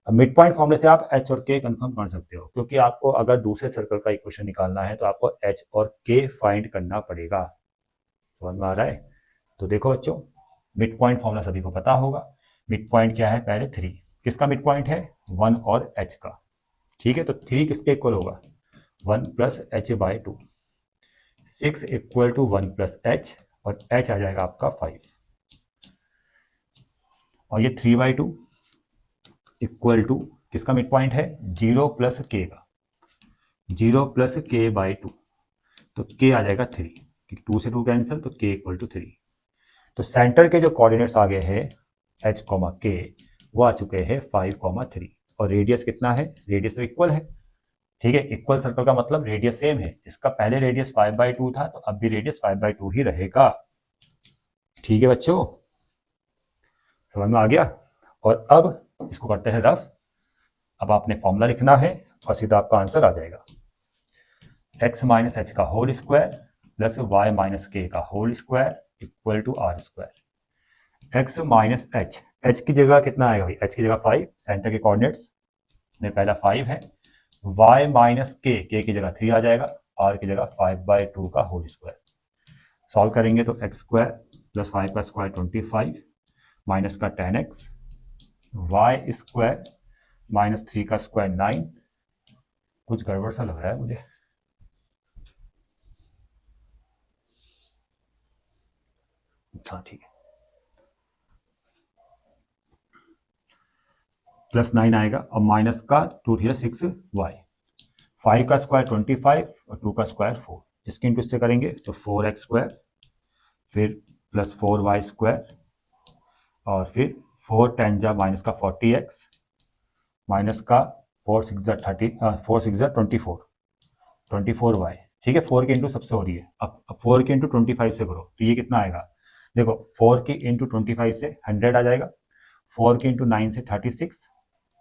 अब मिड पॉइंट फॉर्मूले से आप H और K कंफर्म कर सकते हो, क्योंकि आपको अगर दूसरे सर्कल का इक्वेशन निकालना है तो आपको H और K फाइंड करना पड़ेगा। समझ में आ रहा है? तो देखो बच्चों, मिड पॉइंट फॉर्मूला सभी को पता होगा। मिड पॉइंट क्या है, पहले 3, किसका मिड पॉइंट है, 1 और H का, ठीक है। तो 3 किसके इक्वल होगा, 1 plus H by 2, 6 equal to 1 plus H, और H आ जाएगा आपका 5, और ये 3 बाई 2 इक्वल टू किसका मिड पॉइंट है, 0 प्लस K का, 0 प्लस K बाई 2, तो K आ जाएगा 3, 2 से 2 कैंसिल, तो K इक्वल टू 3। तो सेंटर के जो कोऑर्डिनेट्स आ गए हैं H, K, वो आ चुके हैं 5, 3, और रेडियस कितना है, रेडियस तो इक्वल है, ठीक है। इक्वल सर्कल का मतलब रेडियस सेम है, इसका पहले रेडियस 5/2 था, तो अब भी रेडियस 5/2 ही रहेगा, ठीक है बच्चों, समझ में आ गया। और अब इसको करते हैं रफ। अब आपने फॉर्मूला लिखना है और सीधा आपका आंसर आ जाएगा, x माइनस एच का whole square plus y minus k का whole square equal to r square. x minus h, h की जगह कितना आएगा भाई, एच की जगह 5, सेंटर के कोऑर्डिनेट्स में पहला 5 है, y माइनस के की जगह 3 आ जाएगा, r की जगह 5/2 का होल स्क्वायर। सॉल्व करेंगे तो x स्क्वायर प्लस 5 का स्क्वायर 25 माइनस का 10x, y स्क्वायर माइनस 3 का स्क्वायर 9, कुछ गड़बड़ सा लग रहा है मुझे, हाँ ठीक है, प्लस 9 आएगा, और माइनस का 2 3 6y, 5 का स्क्वायर 25 और 2 का स्क्वायर 4, इसके इंटू से करेंगे तो 4x स्क्वायर, फिर प्लस 4y स्क्वायर, और फिर 4 10 जा माइनस का 40x, माइनस का 4 6 जा 24, 24y, ठीक है। 4 के इंटू सबसे हो रही है, अब 4 के इंटू 25 से करो तो ये कितना आएगा, देखो 4 के इंटू 25 से 100 आ जाएगा, 4 के इंटू 9 से 36,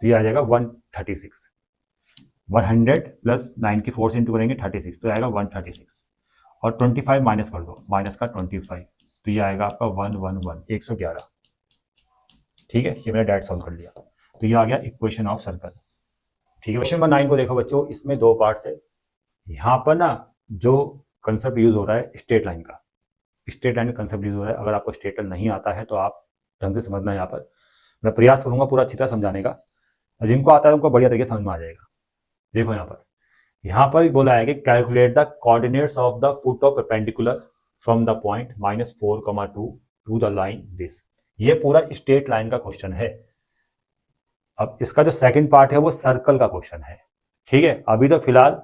तो ये आ जाएगा 136, 100 प्लस 9 की 4 से इंटू करेंगे 36, तो आएगा 136, और 25 माइनस कर दो, माइनस का 25, तो ये आएगा आपका 111, ठीक है। ये मैंने डायरेक्ट सॉल्व कर लिया, तो ये आ गया इक्वेशन ऑफ सर्कल, ठीक है। क्वेश्चन नंबर 9 को देखो बच्चों, इसमें दो पार्ट्स है। यहाँ पर ना जो कंसेप्ट यूज हो रहा है स्ट्रेट लाइन का, स्ट्रेट लाइन का कंसेप्ट यूज हो रहा है। अगर आपको स्ट्रेट लाइन नहीं आता है तो आप ढंग से समझना, यहाँ पर मैं प्रयास करूंगा पूरा अच्छी तरह समझाने का, जिनको आता है उनको बढ़िया तरीके समझ में आ जाएगा। देखो यहाँ पर बोला है कि calculate the coordinates of the foot of perpendicular from the point -4,2 to the line this. ये पूरा स्ट्रेट लाइन का क्वेश्चन है। अब इसका जो सेकंड पार्ट है वो सर्कल का क्वेश्चन है, ठीक है। अभी तो फिलहाल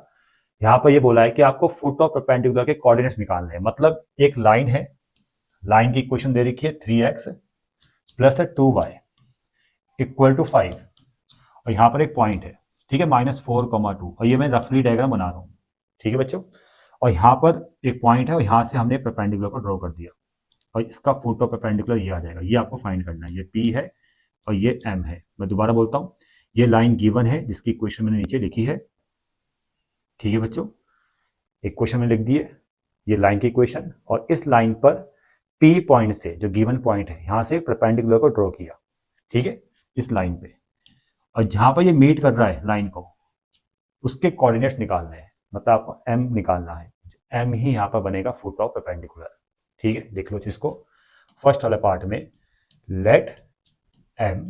यहाँ पर ये बोला है कि आपको फुट ऑफ परपेंडिकुलर के कोऑर्डिनेट्स निकालने हैं। मतलब एक लाइन है, लाइन की इक्वेशन दे रखी है 3x plus 2y equal to 5, और यहाँ पर एक पॉइंट है, ठीक है, -4,2, और ये मैं रफली डायग्राम बना रहा हूँ, ठीक है बच्चों। और यहाँ पर एक पॉइंट है और यहाँ से हमने परपेंडिकुलर को ड्रॉ कर दिया, और इसका फुट ऑफ परपेंडिकुलर ये आ जाएगा। ये आपको फाइंड करना है, ये P है और ये M है। मैं दोबारा बोलता हूँ, ये लाइन गिवन है जिसकी इक्वेशन मैंने नीचे लिखी है, ठीक है बच्चों। इक्वेशन में लिख दिए ये लाइन की इक्वेशन, और इस लाइन पर P पॉइंट से जो गिवन पॉइंट है यहाँ से परपेंडिकुलर को ड्रॉ किया, ठीक है, इस लाइन पे। और जहां पर ये मीट कर रहा है लाइन को, उसके कोऑर्डिनेट्स निकालने हैं, मतलब आपको M निकालना है। M ही यहाँ पर बनेगा फुट ऑफ परपेंडिकुलर, ठीक है। देख लो इसको, फर्स्ट वाले पार्ट में लेट M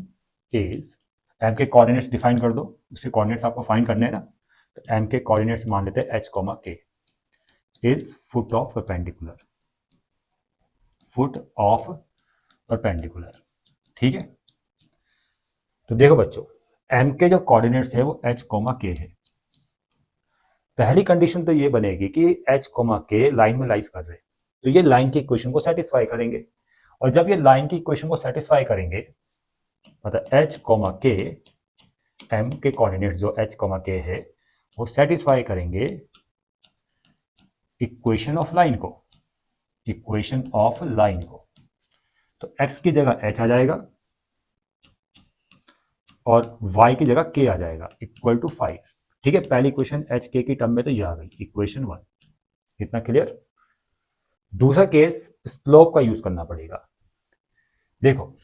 इज, M के कोऑर्डिनेट्स डिफाइन कर दो, उसके कोऑर्डिनेट्स आपको फाइंड करने हैं ना, तो M के कोऑर्डिनेट्स मान लेते हैं H, K is foot of perpendicular, foot of perpendicular, ठीक है। तो देखो बच्चों, M के जो कोऑर्डिनेट्स है वो H, K है। पहली कंडीशन तो ये बनेगी कि H, K लाइन में लाइज कर रहे हैं, तो ये लाइन की इक्वेशन को सेटिस्फाई करेंगे। और जब ये लाइन की इक्वेशन को सेटिस्फाई करेंगे मतलब h कॉमा के, m के कोऑर्डिनेट्स जो h कॉमा के है वो सेटिस्फाई करेंगे इक्वेशन ऑफ लाइन को, इक्वेशन ऑफ लाइन को। तो x की जगह h आ जाएगा और y की जगह k आ जाएगा इक्वल टू 5। ठीक है, पहली इक्वेशन एच के की टर्म में तो ये आ गई इक्वेशन 1। इतना क्लियर। दूसरा केस स्लोप का यूज करना पड़ेगा। देखो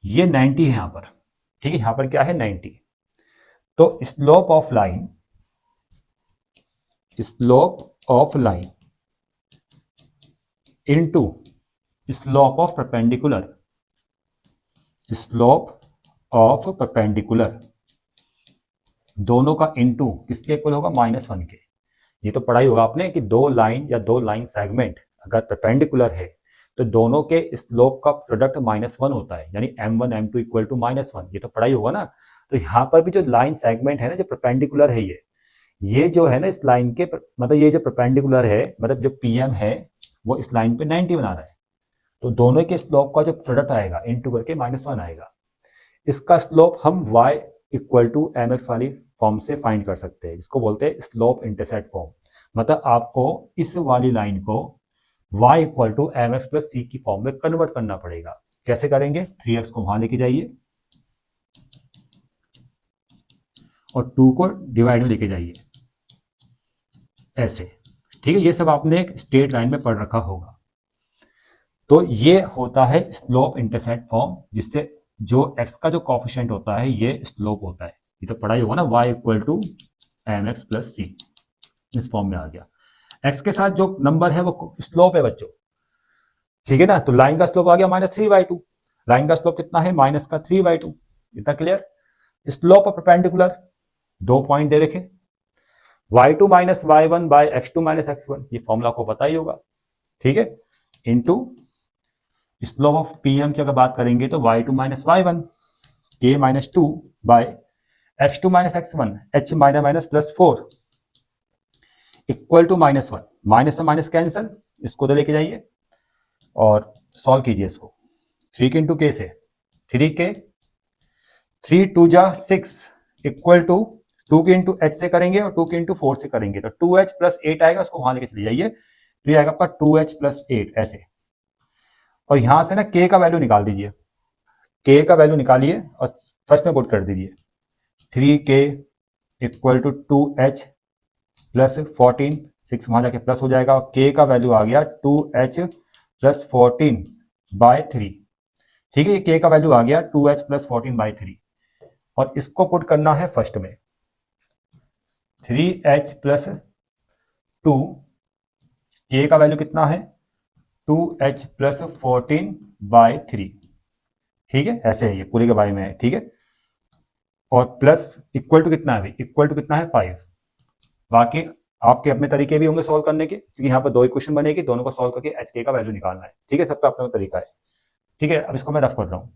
ये 90 है यहां पर, ठीक है, यहां पर क्या है 90। तो slope of line, slope of line into slope of perpendicular, slope of perpendicular, दोनों का इनटू किसके इक्वल होगा -1 के। ये तो पढ़ा ही होगा आपने कि दो लाइन या दो लाइन सेगमेंट अगर परपेंडिकुलर है तो दोनों के स्लोप का प्रोडक्ट -1 होता है, यानी m1 m2 इक्वल टू -1। ये तो पढ़ा ही होगा ना। तो यहाँ पर भी जो लाइन सेगमेंट है ना, जो परपेंडिकुलर है, ये जो है ना इस लाइन के मतलब ये जो परपेंडिकुलर है, मतलब जो PM है वो इस लाइन पे 90 बना रहा है। तो दोनों के स्लोप का जो प्रोडक्ट आएगा इनटू करके -1 आएगा। इसका स्लोप हम y इक्वल टू mx वाली फॉर्म से फाइंड कर सकते हैं, जिसको बोलते हैं स्लोप इंटरसेप्ट फॉर्म। मतलब आपको इस वाली लाइन को y equal to mx plus c की फॉर्म में कन्वर्ट करना पड़ेगा। कैसे करेंगे? 3x को वहां लेके जाइए और 2 को डिवाइड में लेके जाइए, ऐसे। ठीक है, ये सब आपने एक स्ट्रेट लाइन में पढ़ रखा होगा। तो ये होता है स्लोप इंटरसेप्ट फॉर्म, जिससे जो x का जो कॉफिशिएंट होता है ये स्लोप होता है। ये तो पढ़ा ही होगा ना, y equal to mx plus c, इस फॉर्म में आ गया। x के साथ जो नंबर है वो स्लोप है बच्चों, ठीक है ना। तो लाइन का स्लोप आ गया -3/2। लाइन का स्लोप कितना है? -3/2। इतना clear. Slope of perpendicular, 2 point दे रखे, y2 minus y1 bye x2 minus x1, ये फॉर्मूला को पता ही होगा, ठीक है। इनटू स्लोप ऑफ PM की अगर बात करेंगे तो y2 minus y1 k minus 2 by x2 minus x1 h minus minus plus 4 equal to -1। Minus से माइनस कैंसिल, इसको तो लेके जाइए और सॉल्व कीजिए इसको। 3 इंटू के से 3k, 3 2 जा 6 इक्वल टू 2 के इंटू एच से करेंगे और 2 के इंटू 4 से करेंगे तो 2h प्लस 8 आएगा, उसको वहां लेके चले जाइए। तो ये आएगा आपका 2h प्लस 8 ऐसे। और यहां से ना k का वैल्यू निकाल दीजिए, k का वैल्यू निकालिए और फर्स्ट में पुट कर दीजिए। 3k equal to 2h plus 14, 6 वहां जाके प्लस हो जाएगा और k का वैल्यू आ गया 2h प्लस 14 बाय 3। ठीक है, ये k का वैल्यू आ गया 2h प्लस 14 बाय 3 और इसको पुट करना है फर्स्ट में। 3h प्लस 2, k का वैल्यू कितना है? 2h plus 14 bye 3। ठीक है, ऐसे है, ये पूरे के बारे में है, ठीक है। और प्लस इक्वल टू कितना है भाई? इक्वल टू कितना है? 5। बाकी आपके अपने तरीके भी होंगे सॉल्व करने के, क्योंकि यहाँ पर 2 इक्वेशन बनेगी, दोनों को सॉल्व करके एच के का वैल्यू निकालना है, ठीक है। सबका अपना तरीका है, ठीक है। अब इसको मैं रफ कर रहा हूं।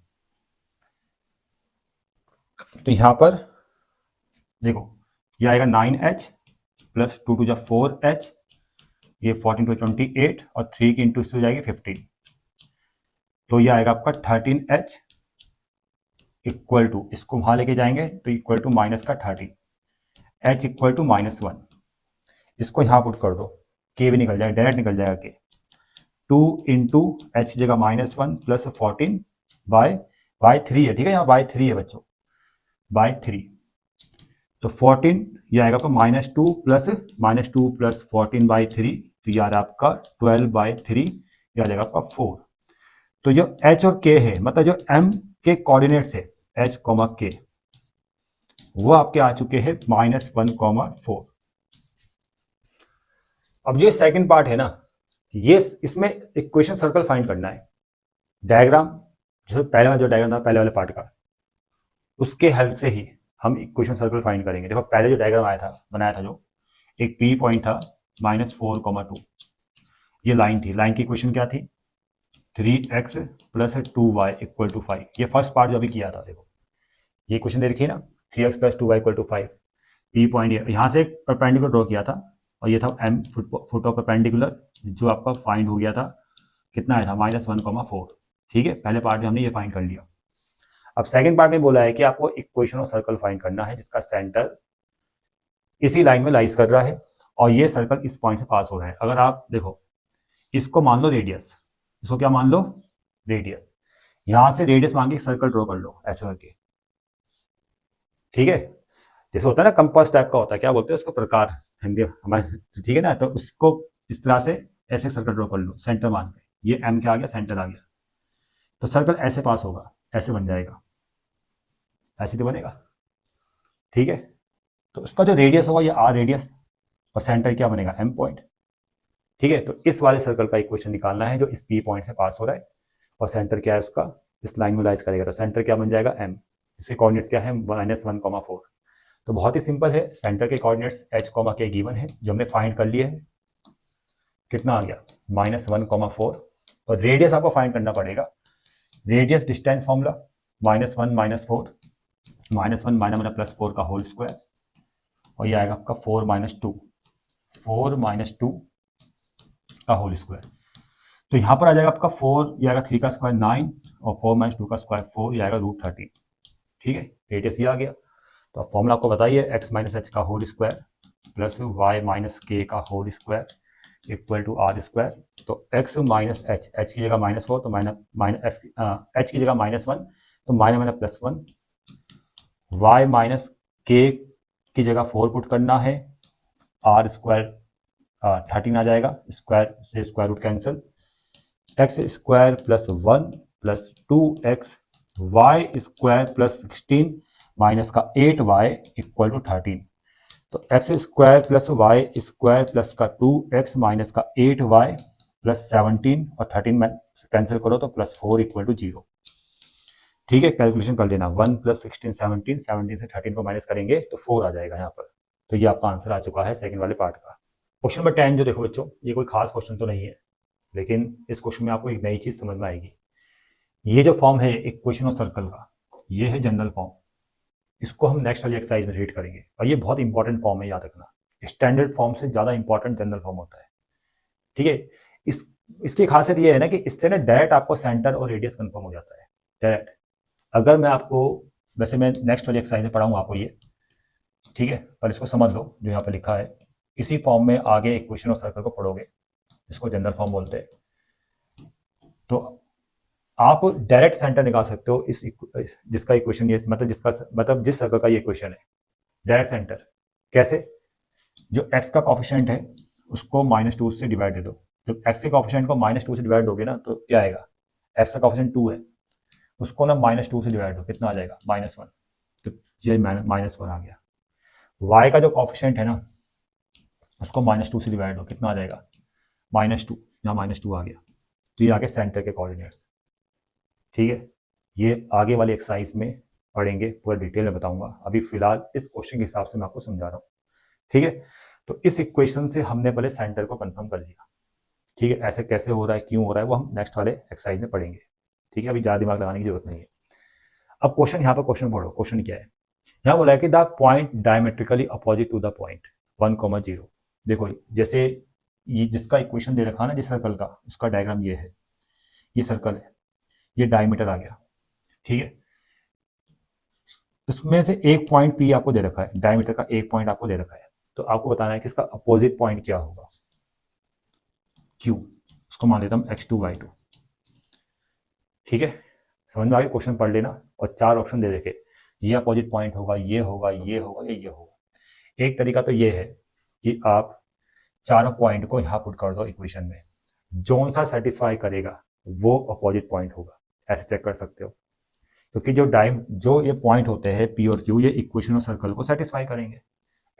तो यहां पर देखो ये आएगा 9h प्लस 2 टू जा 4h, ये 14 टू 28 और 3 की इंटू हो जाएगी 15। तो ये आएगा आपका 13h इक्वल टू, इसको वहां लेके जाएंगे तो इक्वल टू माइनस का 30, h इक्वल टू -1। इसको यहां पुट कर दो, k भी निकल जाएगा, डायरेक्ट निकल जाएगा k। 2 इंटू एच जगह -1 प्लस 14 बाय 3 है, ठीक है, यहाँ बाय 3 है बच्चों, बाय 3। तो 14 ये आएगा आपका -2 प्लस 14 बाई 3, तो ये आ रहा है आपका 12 बाई 3, ये आ जाएगा आपका 4। तो जो h और k है, मतलब जो m के कोऑर्डिनेट्स है h, k, वो आपके आ चुके हैं -1, 4। अब ये सेकंड पार्ट है ना, ये इसमें इक्वेशन सर्कल फाइंड करना है। डायग्राम जो पहला जो डायग्राम था पहले वाले पार्ट का, उसके हेल्प से ही हम इक्वेशन सर्कल फाइंड करेंगे। देखो पहले जो डायग्राम आया था, बनाया था, जो एक P पॉइंट था -4, 2, ये लाइन थी। लाइन की इक्वेशन क्या थी? 3x plus 2y equal to 5। ये फर्स्ट पार्ट जो अभी किया था, देखो ये क्वेश्चन दे रखी है ना, 3x plus 2y equal to 5। P point यहाँ से एक परपेंडिकुलर ड्रॉ किया था और ये था m फुट ऑफ परपेंडिकुलर, जो आपका फाइंड हो गया था, कितना आया था? -1, 4। ठीक है, पहले पार्ट में हमने ये फाइंड कर लिया। अब सेकंड पार्ट में बोला है कि आपको इक्वेशन ऑफ सर्कल फाइंड करना है जिसका सेंटर इसी लाइन में लाइज कर रहा है और ये सर्कल इस पॉइंट से पास हो रहा है। अगर आप देखो इसको मान लो रेडियस, इसको क्या मान लो रेडियस, यहां से रेडियस मान के सर्कल ड्रॉ कर लो ऐसे करके, ठीक है। जैसे होता है ना कंपास टाइप का होता है, क्या बोलते हैं उसको, प्रकार हिंदी हमारे, ठीक है ना। तो उसको इस तरह से ऐसे सर्कल ड्रॉ कर लो सेंटर मान के, ये एम क्या आ गया, सेंटर आ गया, तो सर्कल ऐसे पास होगा, ऐसे बन जाएगा, ऐसे तो बनेगा, ठीक है। तो उसका जो रेडियस होगा ये आर रेडियस और सेंटर क्या बनेगा, एम पॉइंट, ठीक है। तो इस वाले सर्कल का इक्वेशन निकालना है जो इस पी पॉइंट से पास हो रहा है और सेंटर क्या है उसका, इस लाइन में लाइज करेगा, तो सेंटर क्या बन जाएगा एम, जिसके कोऑर्डिनेट्स क्या है -1,4। तो बहुत ही सिंपल है, सेंटर के कोऑर्डिनेट्स h, के गिवन है जो हमने फाइंड कर लिए है, कितना आ गया -1,4, और रेडियस आपको फाइंड करना पड़ेगा, रेडियस डिस्टेंस फॉर्मूला -1 -4, -1 -4 का होल स्क्वायर, और ये आएगा आपका 4 -2 का होल स्क्वायर। तो यहाँ पर आ जाएगा आपका 4, ये आएगा 3 का स्क्वायर 9 और 4 - 2 का स्क्वायर 4, ये आएगा √13, ठीक है। रेडियस ये आ गया। तो अब फॉर्मूला आपको बताइए, x - h का whole square plus y - k का whole square equal to r square. तो x - h की जगह -4 तो h की जगह -1 तो -+1, y - k की जगह 4 पुट करना है, आर स्क्वायर 13 आ जाएगा, स्क्वायर से square root cancel, x square plus 1 plus 2x y square plus 16 minus का 8y इक्वल टू 13। तो x square plus y square plus का 2x माइनस का 8y प्लस 17 और 13 में कैंसिल करो तो +4 इक्वल टू 0, ठीक है। कैलकुलेशन कर लेना, 1 + 16 17, 17 से 13 को माइनस करेंगे तो 4 आ जाएगा यहाँ पर। तो ये आपका आंसर आ चुका है सेकंड वाले पार्ट का। क्वेश्चन नंबर 10 जो देखो बच्चों, ये कोई खास क्वेश्चन तो नहीं है, लेकिन इस क्वेश्चन में आपको एक नई चीज समझ में आएगी। ये जो फॉर्म है इक्वेशन ऑफ सर्कल का, ये है जनरल फॉर्म, इसको हम नेक्स्ट वाली एक्सरसाइज में रीड करेंगे, और ये बहुत इंपॉर्टेंट फॉर्म है, याद रखना। स्टैंडर्ड फॉर्म से ज्यादा इंपॉर्टेंट जनरल फॉर्म होता है, ठीक है। इसकी खासियत ये है ना कि इससे ना डायरेक्ट आपको सेंटर और रेडियस कंफर्म हो जाता है डायरेक्ट। अगर मैं आपको, वैसे मैं नेक्स्ट वाली एक्सरसाइज में पढ़ाऊंगा आपको ये, ठीक है, पर इसको समझ लो जो यहाँ पे लिखा है, इसी फॉर्म में आगे इक्वेशन ऑफ सर्कल को पढ़ोगे, इसको जनरल फॉर्म बोलते हैं। तो आप डायरेक्ट सेंटर निकाल सकते हो जिसका इक्वेशन ये, मतलब जिस सर्कल का ये इक्वेशन है, डायरेक्ट सेंटर कैसे, जो x का कोफिशिएंट है उसको -2 से डिवाइड दे दो। जब x के कोफिशिएंट को -2 से डिवाइड दोगे ना तो क्या आएगा, x का कोफिशिएंट 2 है, उसको ना -2 से डिवाइड दो, कितना आ जाएगा -1, तो ये -1 आ गया। y का जो कोफिशिएंट है ना उसको -2 से डिवाइड दो, कितना आ जाएगा -2, यहाँ -2 आ गया। तो ये आगे सेंटर के कोऑर्डिनेट्स, ठीक है। ये आगे वाली एक्सरसाइज में पढ़ेंगे, पूरा डिटेल में बताऊंगा, अभी फिलहाल इस क्वेश्चन के हिसाब से मैं आपको समझा रहा हूँ, ठीक है। तो इस इक्वेशन से हमने पहले सेंटर को कंफर्म कर लिया, ठीक है। ऐसे कैसे हो रहा है, क्यों हो रहा है, वो हम नेक्स्ट वाले एक्सरसाइज में पढ़ेंगे, ठीक है। अभी ज़्यादा दिमाग लगाने की जरूरत नहीं है। अब क्वेश्चन, यहाँ पर क्वेश्चन पढ़ो, क्वेश्चन क्या है, यहाँ बोला है कि the point diametrically opposite to the point 1, 0। देखो जैसे ये जिसका इक्वेशन दे रखा है ना जिस सर्कल का, उसका डायग्राम ये है, ये सर्कल है, ये डायमीटर आ गया, ठीक है। उसमें से एक पॉइंट पी आपको दे रखा है, डायमीटर का एक पॉइंट आपको दे रखा है, तो आपको बताना है कि इसका अपोजिट पॉइंट क्या होगा, क्यू, उसको मान लेता हूं x2/2, ठीक है। समझ में आ गया, क्वेश्चन पढ़ लेना, और 4 ऑप्शन दे रखे, ये अपोजिट पॉइंट होगा, ये होगा, ये होगा, ये होगा। एक तरीका तो ये है कि आप चारों पॉइंट को यहाँ पुट कर दो इक्वेशन में, जोन सा सेटिस्फाई करेगा वो अपोजिट पॉइंट होगा, ऐसे चेक कर सकते हो, क्योंकि जो ये पॉइंट होते हैं पी और क्यू, ये इक्वेशन ऑफ सर्कल को सेटिस्फाई करेंगे,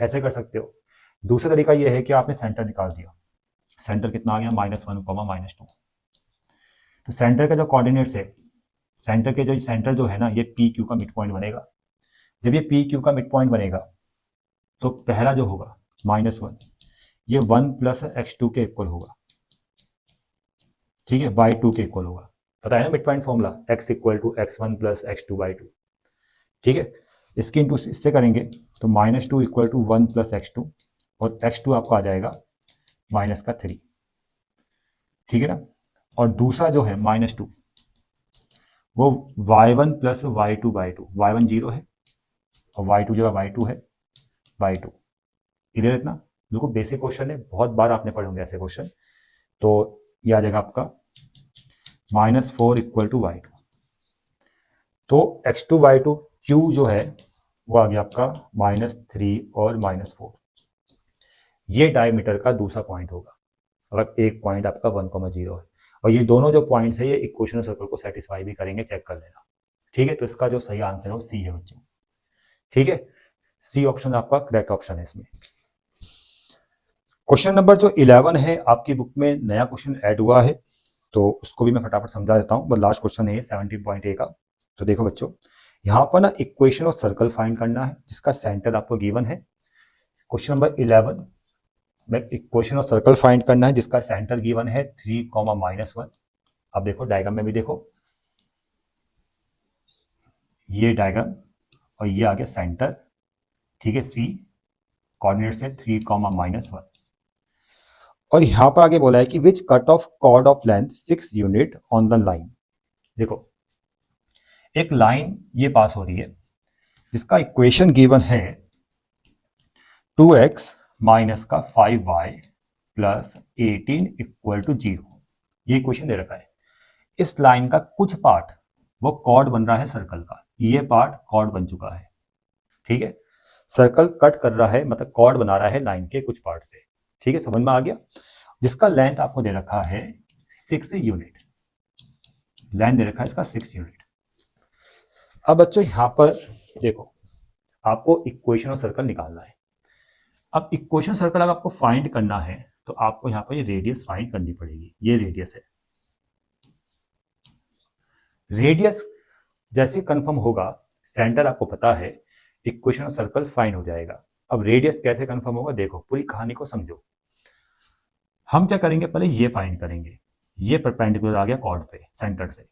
ऐसे कर सकते हो। दूसरा तरीका ये है कि आपने सेंटर निकाल दिया, सेंटर कितना आ गया -1, -2। तो सेंटर का जो कोऑर्डिनेट्स है, सेंटर जो है ना, ये पी क्यू का मिड पॉइंट बनेगा। जब ये पी क्यू का मिड पॉइंट बनेगा तो पहला जो होगा -1, ये 1 + x2 के इक्वल होगा, ठीक है, बाई 2 के इक्वल होगा। पता है ना mid point formula, x = x1 + x2/2, ठीक है। इसकी इंटू इससे करेंगे तो -2 = 1 + x2, और x2 आपका आ जाएगा -3, ठीक है ना। और दूसरा जो है -2, वो y1 plus y2 by two, y1 0 है और y2 जगह y2 है बाई टू। क्लियर इतना? बिल्कुल बेसिक क्वेश्चन है, बहुत बार आपने पढ़े होंगे ऐसे क्वेश्चन। तो यह आ जाएगा आपका -4 इक्वल टू y2। तो x2 y2 q जो है वो आ गया आपका -3 और -4। ये डायमीटर का दूसरा पॉइंट होगा अगर एक पॉइंट आपका 1,0 है, और ये दोनों जो पॉइंट्स है ये इक्वेशन सर्कल को सेटिस्फाई भी करेंगे, चेक कर लेना। ठीक है, तो इसका जो सही आंसर है वो सी है बच्चों। ठीक है, सी ऑप्शन आपका करेक्ट ऑप्शन है इसमें। क्वेश्चन नंबर जो 11 है आपकी बुक में नया क्वेश्चन ऐड हुआ है, तो उसको भी मैं फटाफट समझा देता हूँ। लास्ट क्वेश्चन है 17.a का। तो देखो बच्चों, यहाँ पर ना इक्वेशन और सर्कल फाइंड करना है जिसका सेंटर आपको गिवन है। क्वेश्चन नंबर 11 में इक्वेशन और सर्कल फाइंड करना है जिसका सेंटर गिवन है 3, -1। अब देखो डायग्राम में भी देखो, ये डायग्राम और ये आ गया सेंटर। ठीक है, सी कोऑर्डिनेट्स है 3, -1। और यहां पर आगे बोला है कि which cut off chord of length 6 unit on the line. देखो एक लाइन ये पास हो रही है जिसका इक्वेशन गिवन है 2x माइनस का 5y प्लस 18 इक्वल टू 0। ये इक्वेशन दे रखा है। इस लाइन का कुछ पार्ट वो कॉर्ड बन रहा है सर्कल का, ये पार्ट कॉर्ड बन चुका है। ठीक है, सर्कल कट कर रहा है मतलब कॉर्ड बना रहा है लाइन के कुछ पार्ट से। ठीक है, समझ में आ गया? जिसका लेंथ आपको दे रखा है 6 यूनिट, लेंथ दे रखा है इसका 6 यूनिट। अब बच्चों यहां पर देखो, आपको इक्वेशन और सर्कल निकालना है। अब इक्वेशन सर्कल अगर आपको फाइंड करना है तो आपको यहाँ पर ये रेडियस फाइंड करनी पड़ेगी। ये रेडियस है, रेडियस जैसे कंफर्म होगा, सेंटर आपको पता है, इक्वेशन और सर्कल फाइंड हो जाएगा। अब रेडियस कैसे कंफर्म होगा, देखो पूरी कहानी को समझो। हम क्या करेंगे, पहले ये फाइंड करेंगे। ये परपेंडिकुलर आ गया कॉर्ड पे सेंटर से।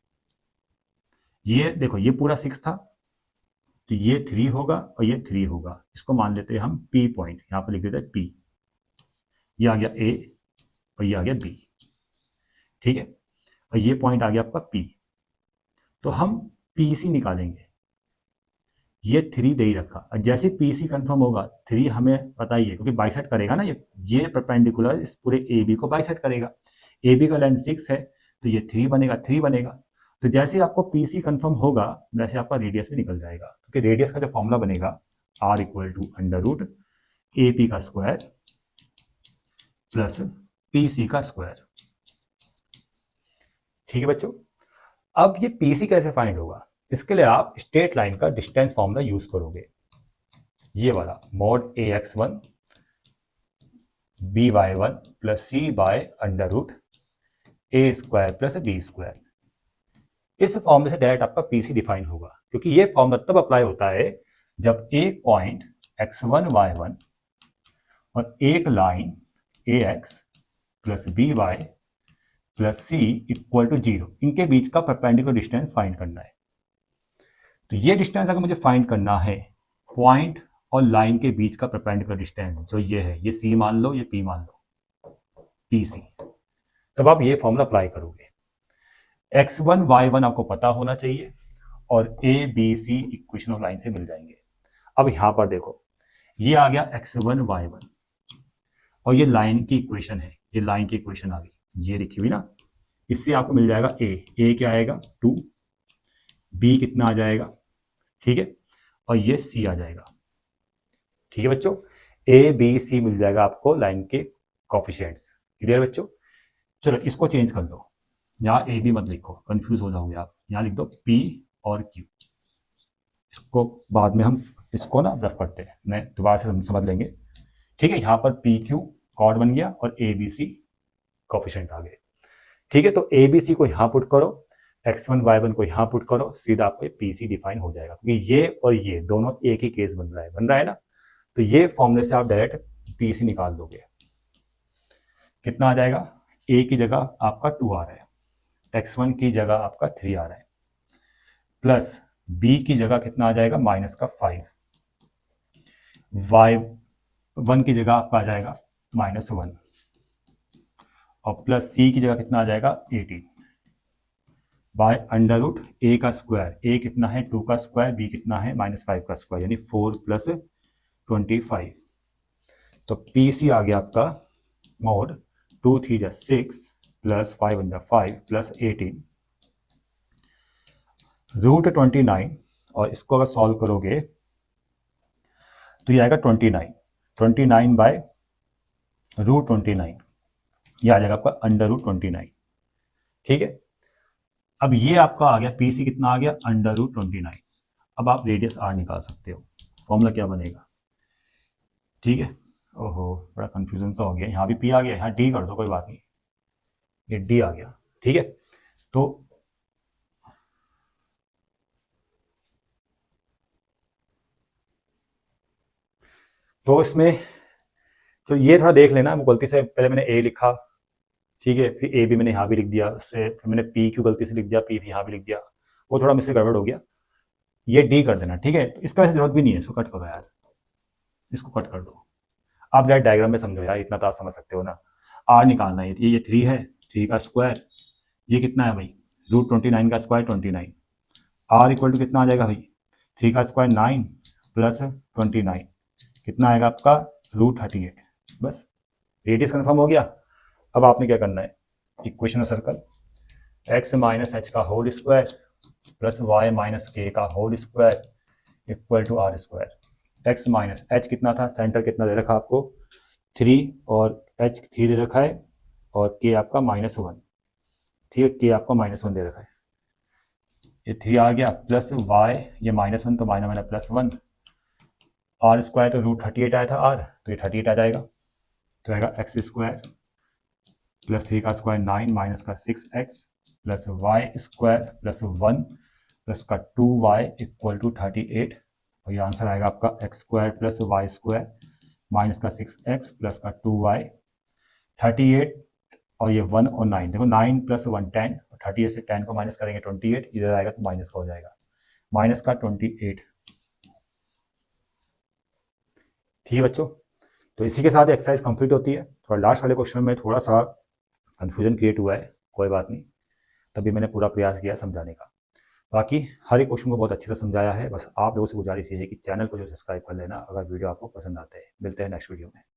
ये देखो ये पूरा 6 था, तो ये 3 होगा और ये 3 होगा। इसको मान लेते हैं हम P पॉइंट, यहां पर लिख देते हैं P। ये आ गया A और ये आ गया B। ठीक है, और ये पॉइंट आ गया आपका P। तो हम PC निकालेंगे। ये 3 दे ही रखा, और जैसे PC कंफर्म होगा 3 हमें पता ही है क्योंकि बाइसेक्ट करेगा ना, ये परपेंडिकुलर इस पूरे AB को बाइसेक्ट करेगा। AB का लेंथ 6 है तो ये 3 बनेगा, 3 बनेगा। तो जैसे आपको PC कंफर्म होगा वैसे आपका रेडियस भी निकल जाएगा, क्योंकि रेडियस का जो फॉर्मूला बनेगा R equal to under root AP का स्क्वायर प्लस PC का स्क्वायर। ठीक है बच्चों, अब ये PC कैसे फाइंड होगा, इसके लिए आप स्ट्रेट लाइन का डिस्टेंस फॉर्मूला यूज करोगे। ये वाला mod AX1 BY1 plus C by under root A square plus B square. इस फॉर्मूले से डायरेक्ट आपका PC डिफाइन होगा, क्योंकि ये फॉर्मूला तब अप्लाई होता है जब एक पॉइंट X1 Y1 और एक line AX plus BY plus C equal to 0, इनके बीच का परपेंडिकुलर डिस्टेंस फाइंड करना है। तो ये डिस्टेंस अगर मुझे फाइंड करना है, पॉइंट और लाइन के बीच का परपेंडिकुलर डिस्टेंस जो ये है, ये C मान लो, ये P मान लो, PC, तब आप ये फॉर्मूला अप्लाई करोगे। X1 Y1 आपको पता होना चाहिए और ABC इक्वेशन ऑफ लाइन से मिल जाएंगे। अब यहां पर देखो, ये आ गया X1 Y1 और ये लाइन की इक्वेशन है, ये लाइन की इक्वेशन आ गई, ये लिखी हुई ना। इससे आपको मिल जाएगा A क्या आएगा 2, B कितना आ जाएगा, ठीक है, और ये C आ जाएगा। ठीक है बच्चों, ABC मिल जाएगा आपको लाइन के कोफिशिएंट्स। क्लियर बच्चों? चलो इसको चेंज कर दो, यहाँ AB मत लिखो, कंफ्यूज हो जाओगे आप। यहाँ लिख दो P और Q। इसको बाद में हम इसको ना रफ करते हैं, मैं दोबारा से समझ लेंगे। ठीक है, यहाँ पर PQ कॉर्ड बन गया और ABC कोफिशिएंट आ गए। ठीक है, तो ABC को यहाँ पुट करो, X1 Y1 को यहाँ पुट करो, सीधा आपको PC डिफाइन हो जाएगा, क्योंकि ये और ये दोनों एक ही केस बन रहा है ना। तो ये फॉर्मूले से आप डायरेक्ट PC निकाल दोगे। कितना आ जाएगा, A की जगह आपका 2 आ रहा है, X1 की जगह आपका 3 आ रहा है, प्लस B की जगह कितना आ जाएगा -5, Y1 की जगह आपका आ जाएगा -1 और प्लस C की जगह कितना आ जाएगा 18, बाय अंडर रूट ए का स्क्वायर, ए कितना है 2 का स्क्वायर, बी कितना है -5 का स्क्वायर, यानी 4 + 25। तो पी सी आ गया आपका मोड 2 3 जा 6 + 5 × 5 + 18 √29। और इसको अगर सॉल्व करोगे तो ये आएगा 29 बाय √29, ये आ जाएगा आपका अंडर रूट 29। ठीक है, अब ये आपका आ गया पी सी कितना आ गया अंडर रूट 29। अब आप रेडियस आर निकाल सकते हो, फॉर्मूला क्या बनेगा। ठीक है, ओहो बड़ा कंफ्यूजन सा हो गया, यहाँ भी पी आ गया, यहाँ डी कर दो कोई बात नहीं, ये डी आ गया। ठीक है, तो इसमें तो ये थोड़ा देख लेना, गलती से पहले मैंने ए लिखा, ठीक है, फिर ए भी मैंने यहाँ भी लिख दिया, उससे फिर मैंने पी क्यू गलती से लिख दिया, पी यहाँ भी लिख दिया, वो थोड़ा मुझसे गड़बड़ हो गया। ये डी कर देना, ठीक है, तो इसका वैसे जरूरत भी नहीं है, इसको कट करो यार, इसको कट कर दो। आप डायरेक्ट डायग्राम में समझो यार, इतना तो आप समझ सकते हो ना। आर निकालना है, ये 3 है, 3 का स्क्वायर, ये कितना है भाई √29 का स्क्वायर 29। आर इक्वल टू कितना आ जाएगा भाई 3 का स्क्वायर 9 + 29, कितना आएगा आपका √38। बस रेडियस कन्फर्म हो गया। अब आपने क्या करना है, equation of circle x - h का होल स्क्वायर + y - k का whole square equal to r square. x - h कितना था, सेंटर कितना दे रखा आपको 3, और h 3 दे रखा है, और k आपका -1, ठीक है, k आपका -1 दे रखा है, ये 3 आ गया, प्लस y, ये -1 तो माइनस +1, आर स्क्वायर तो √38 आया था आर, तो ये 38 आ जाएगा, तो आएगा x स्क्वायर + 3 का स्क्वायर 9 माइनस का 6x + y स्क्वायर + 1 प्लस का 2y इक्वल टू 38, और ये आंसर आएगा आपका x square + y square minus का 6x प्लस का 2y 38, और ये 1 और 9, देखो 9 + 1 10, 38 से 10 को माइनस करेंगे 28, इधर आएगा तो माइनस का हो जाएगा, माइनस का 28। ठीक है बच्चों, तो इसी के साथ एक्सरसाइज कंप्लीट होती है। थोड़ा लास्ट वाले क्वेश्चन में थोड़ा सा कंफ्यूजन क्रिएट हुआ है, कोई बात नहीं, तभी मैंने पूरा प्रयास किया समझाने का। बाकी हर एक क्वेश्चन को बहुत अच्छे से समझाया है। बस आप लोगों से गुजारिश ये है कि चैनल को जो सब्सक्राइब कर लेना अगर वीडियो आपको पसंद आते हैं। मिलते हैं नेक्स्ट वीडियो में।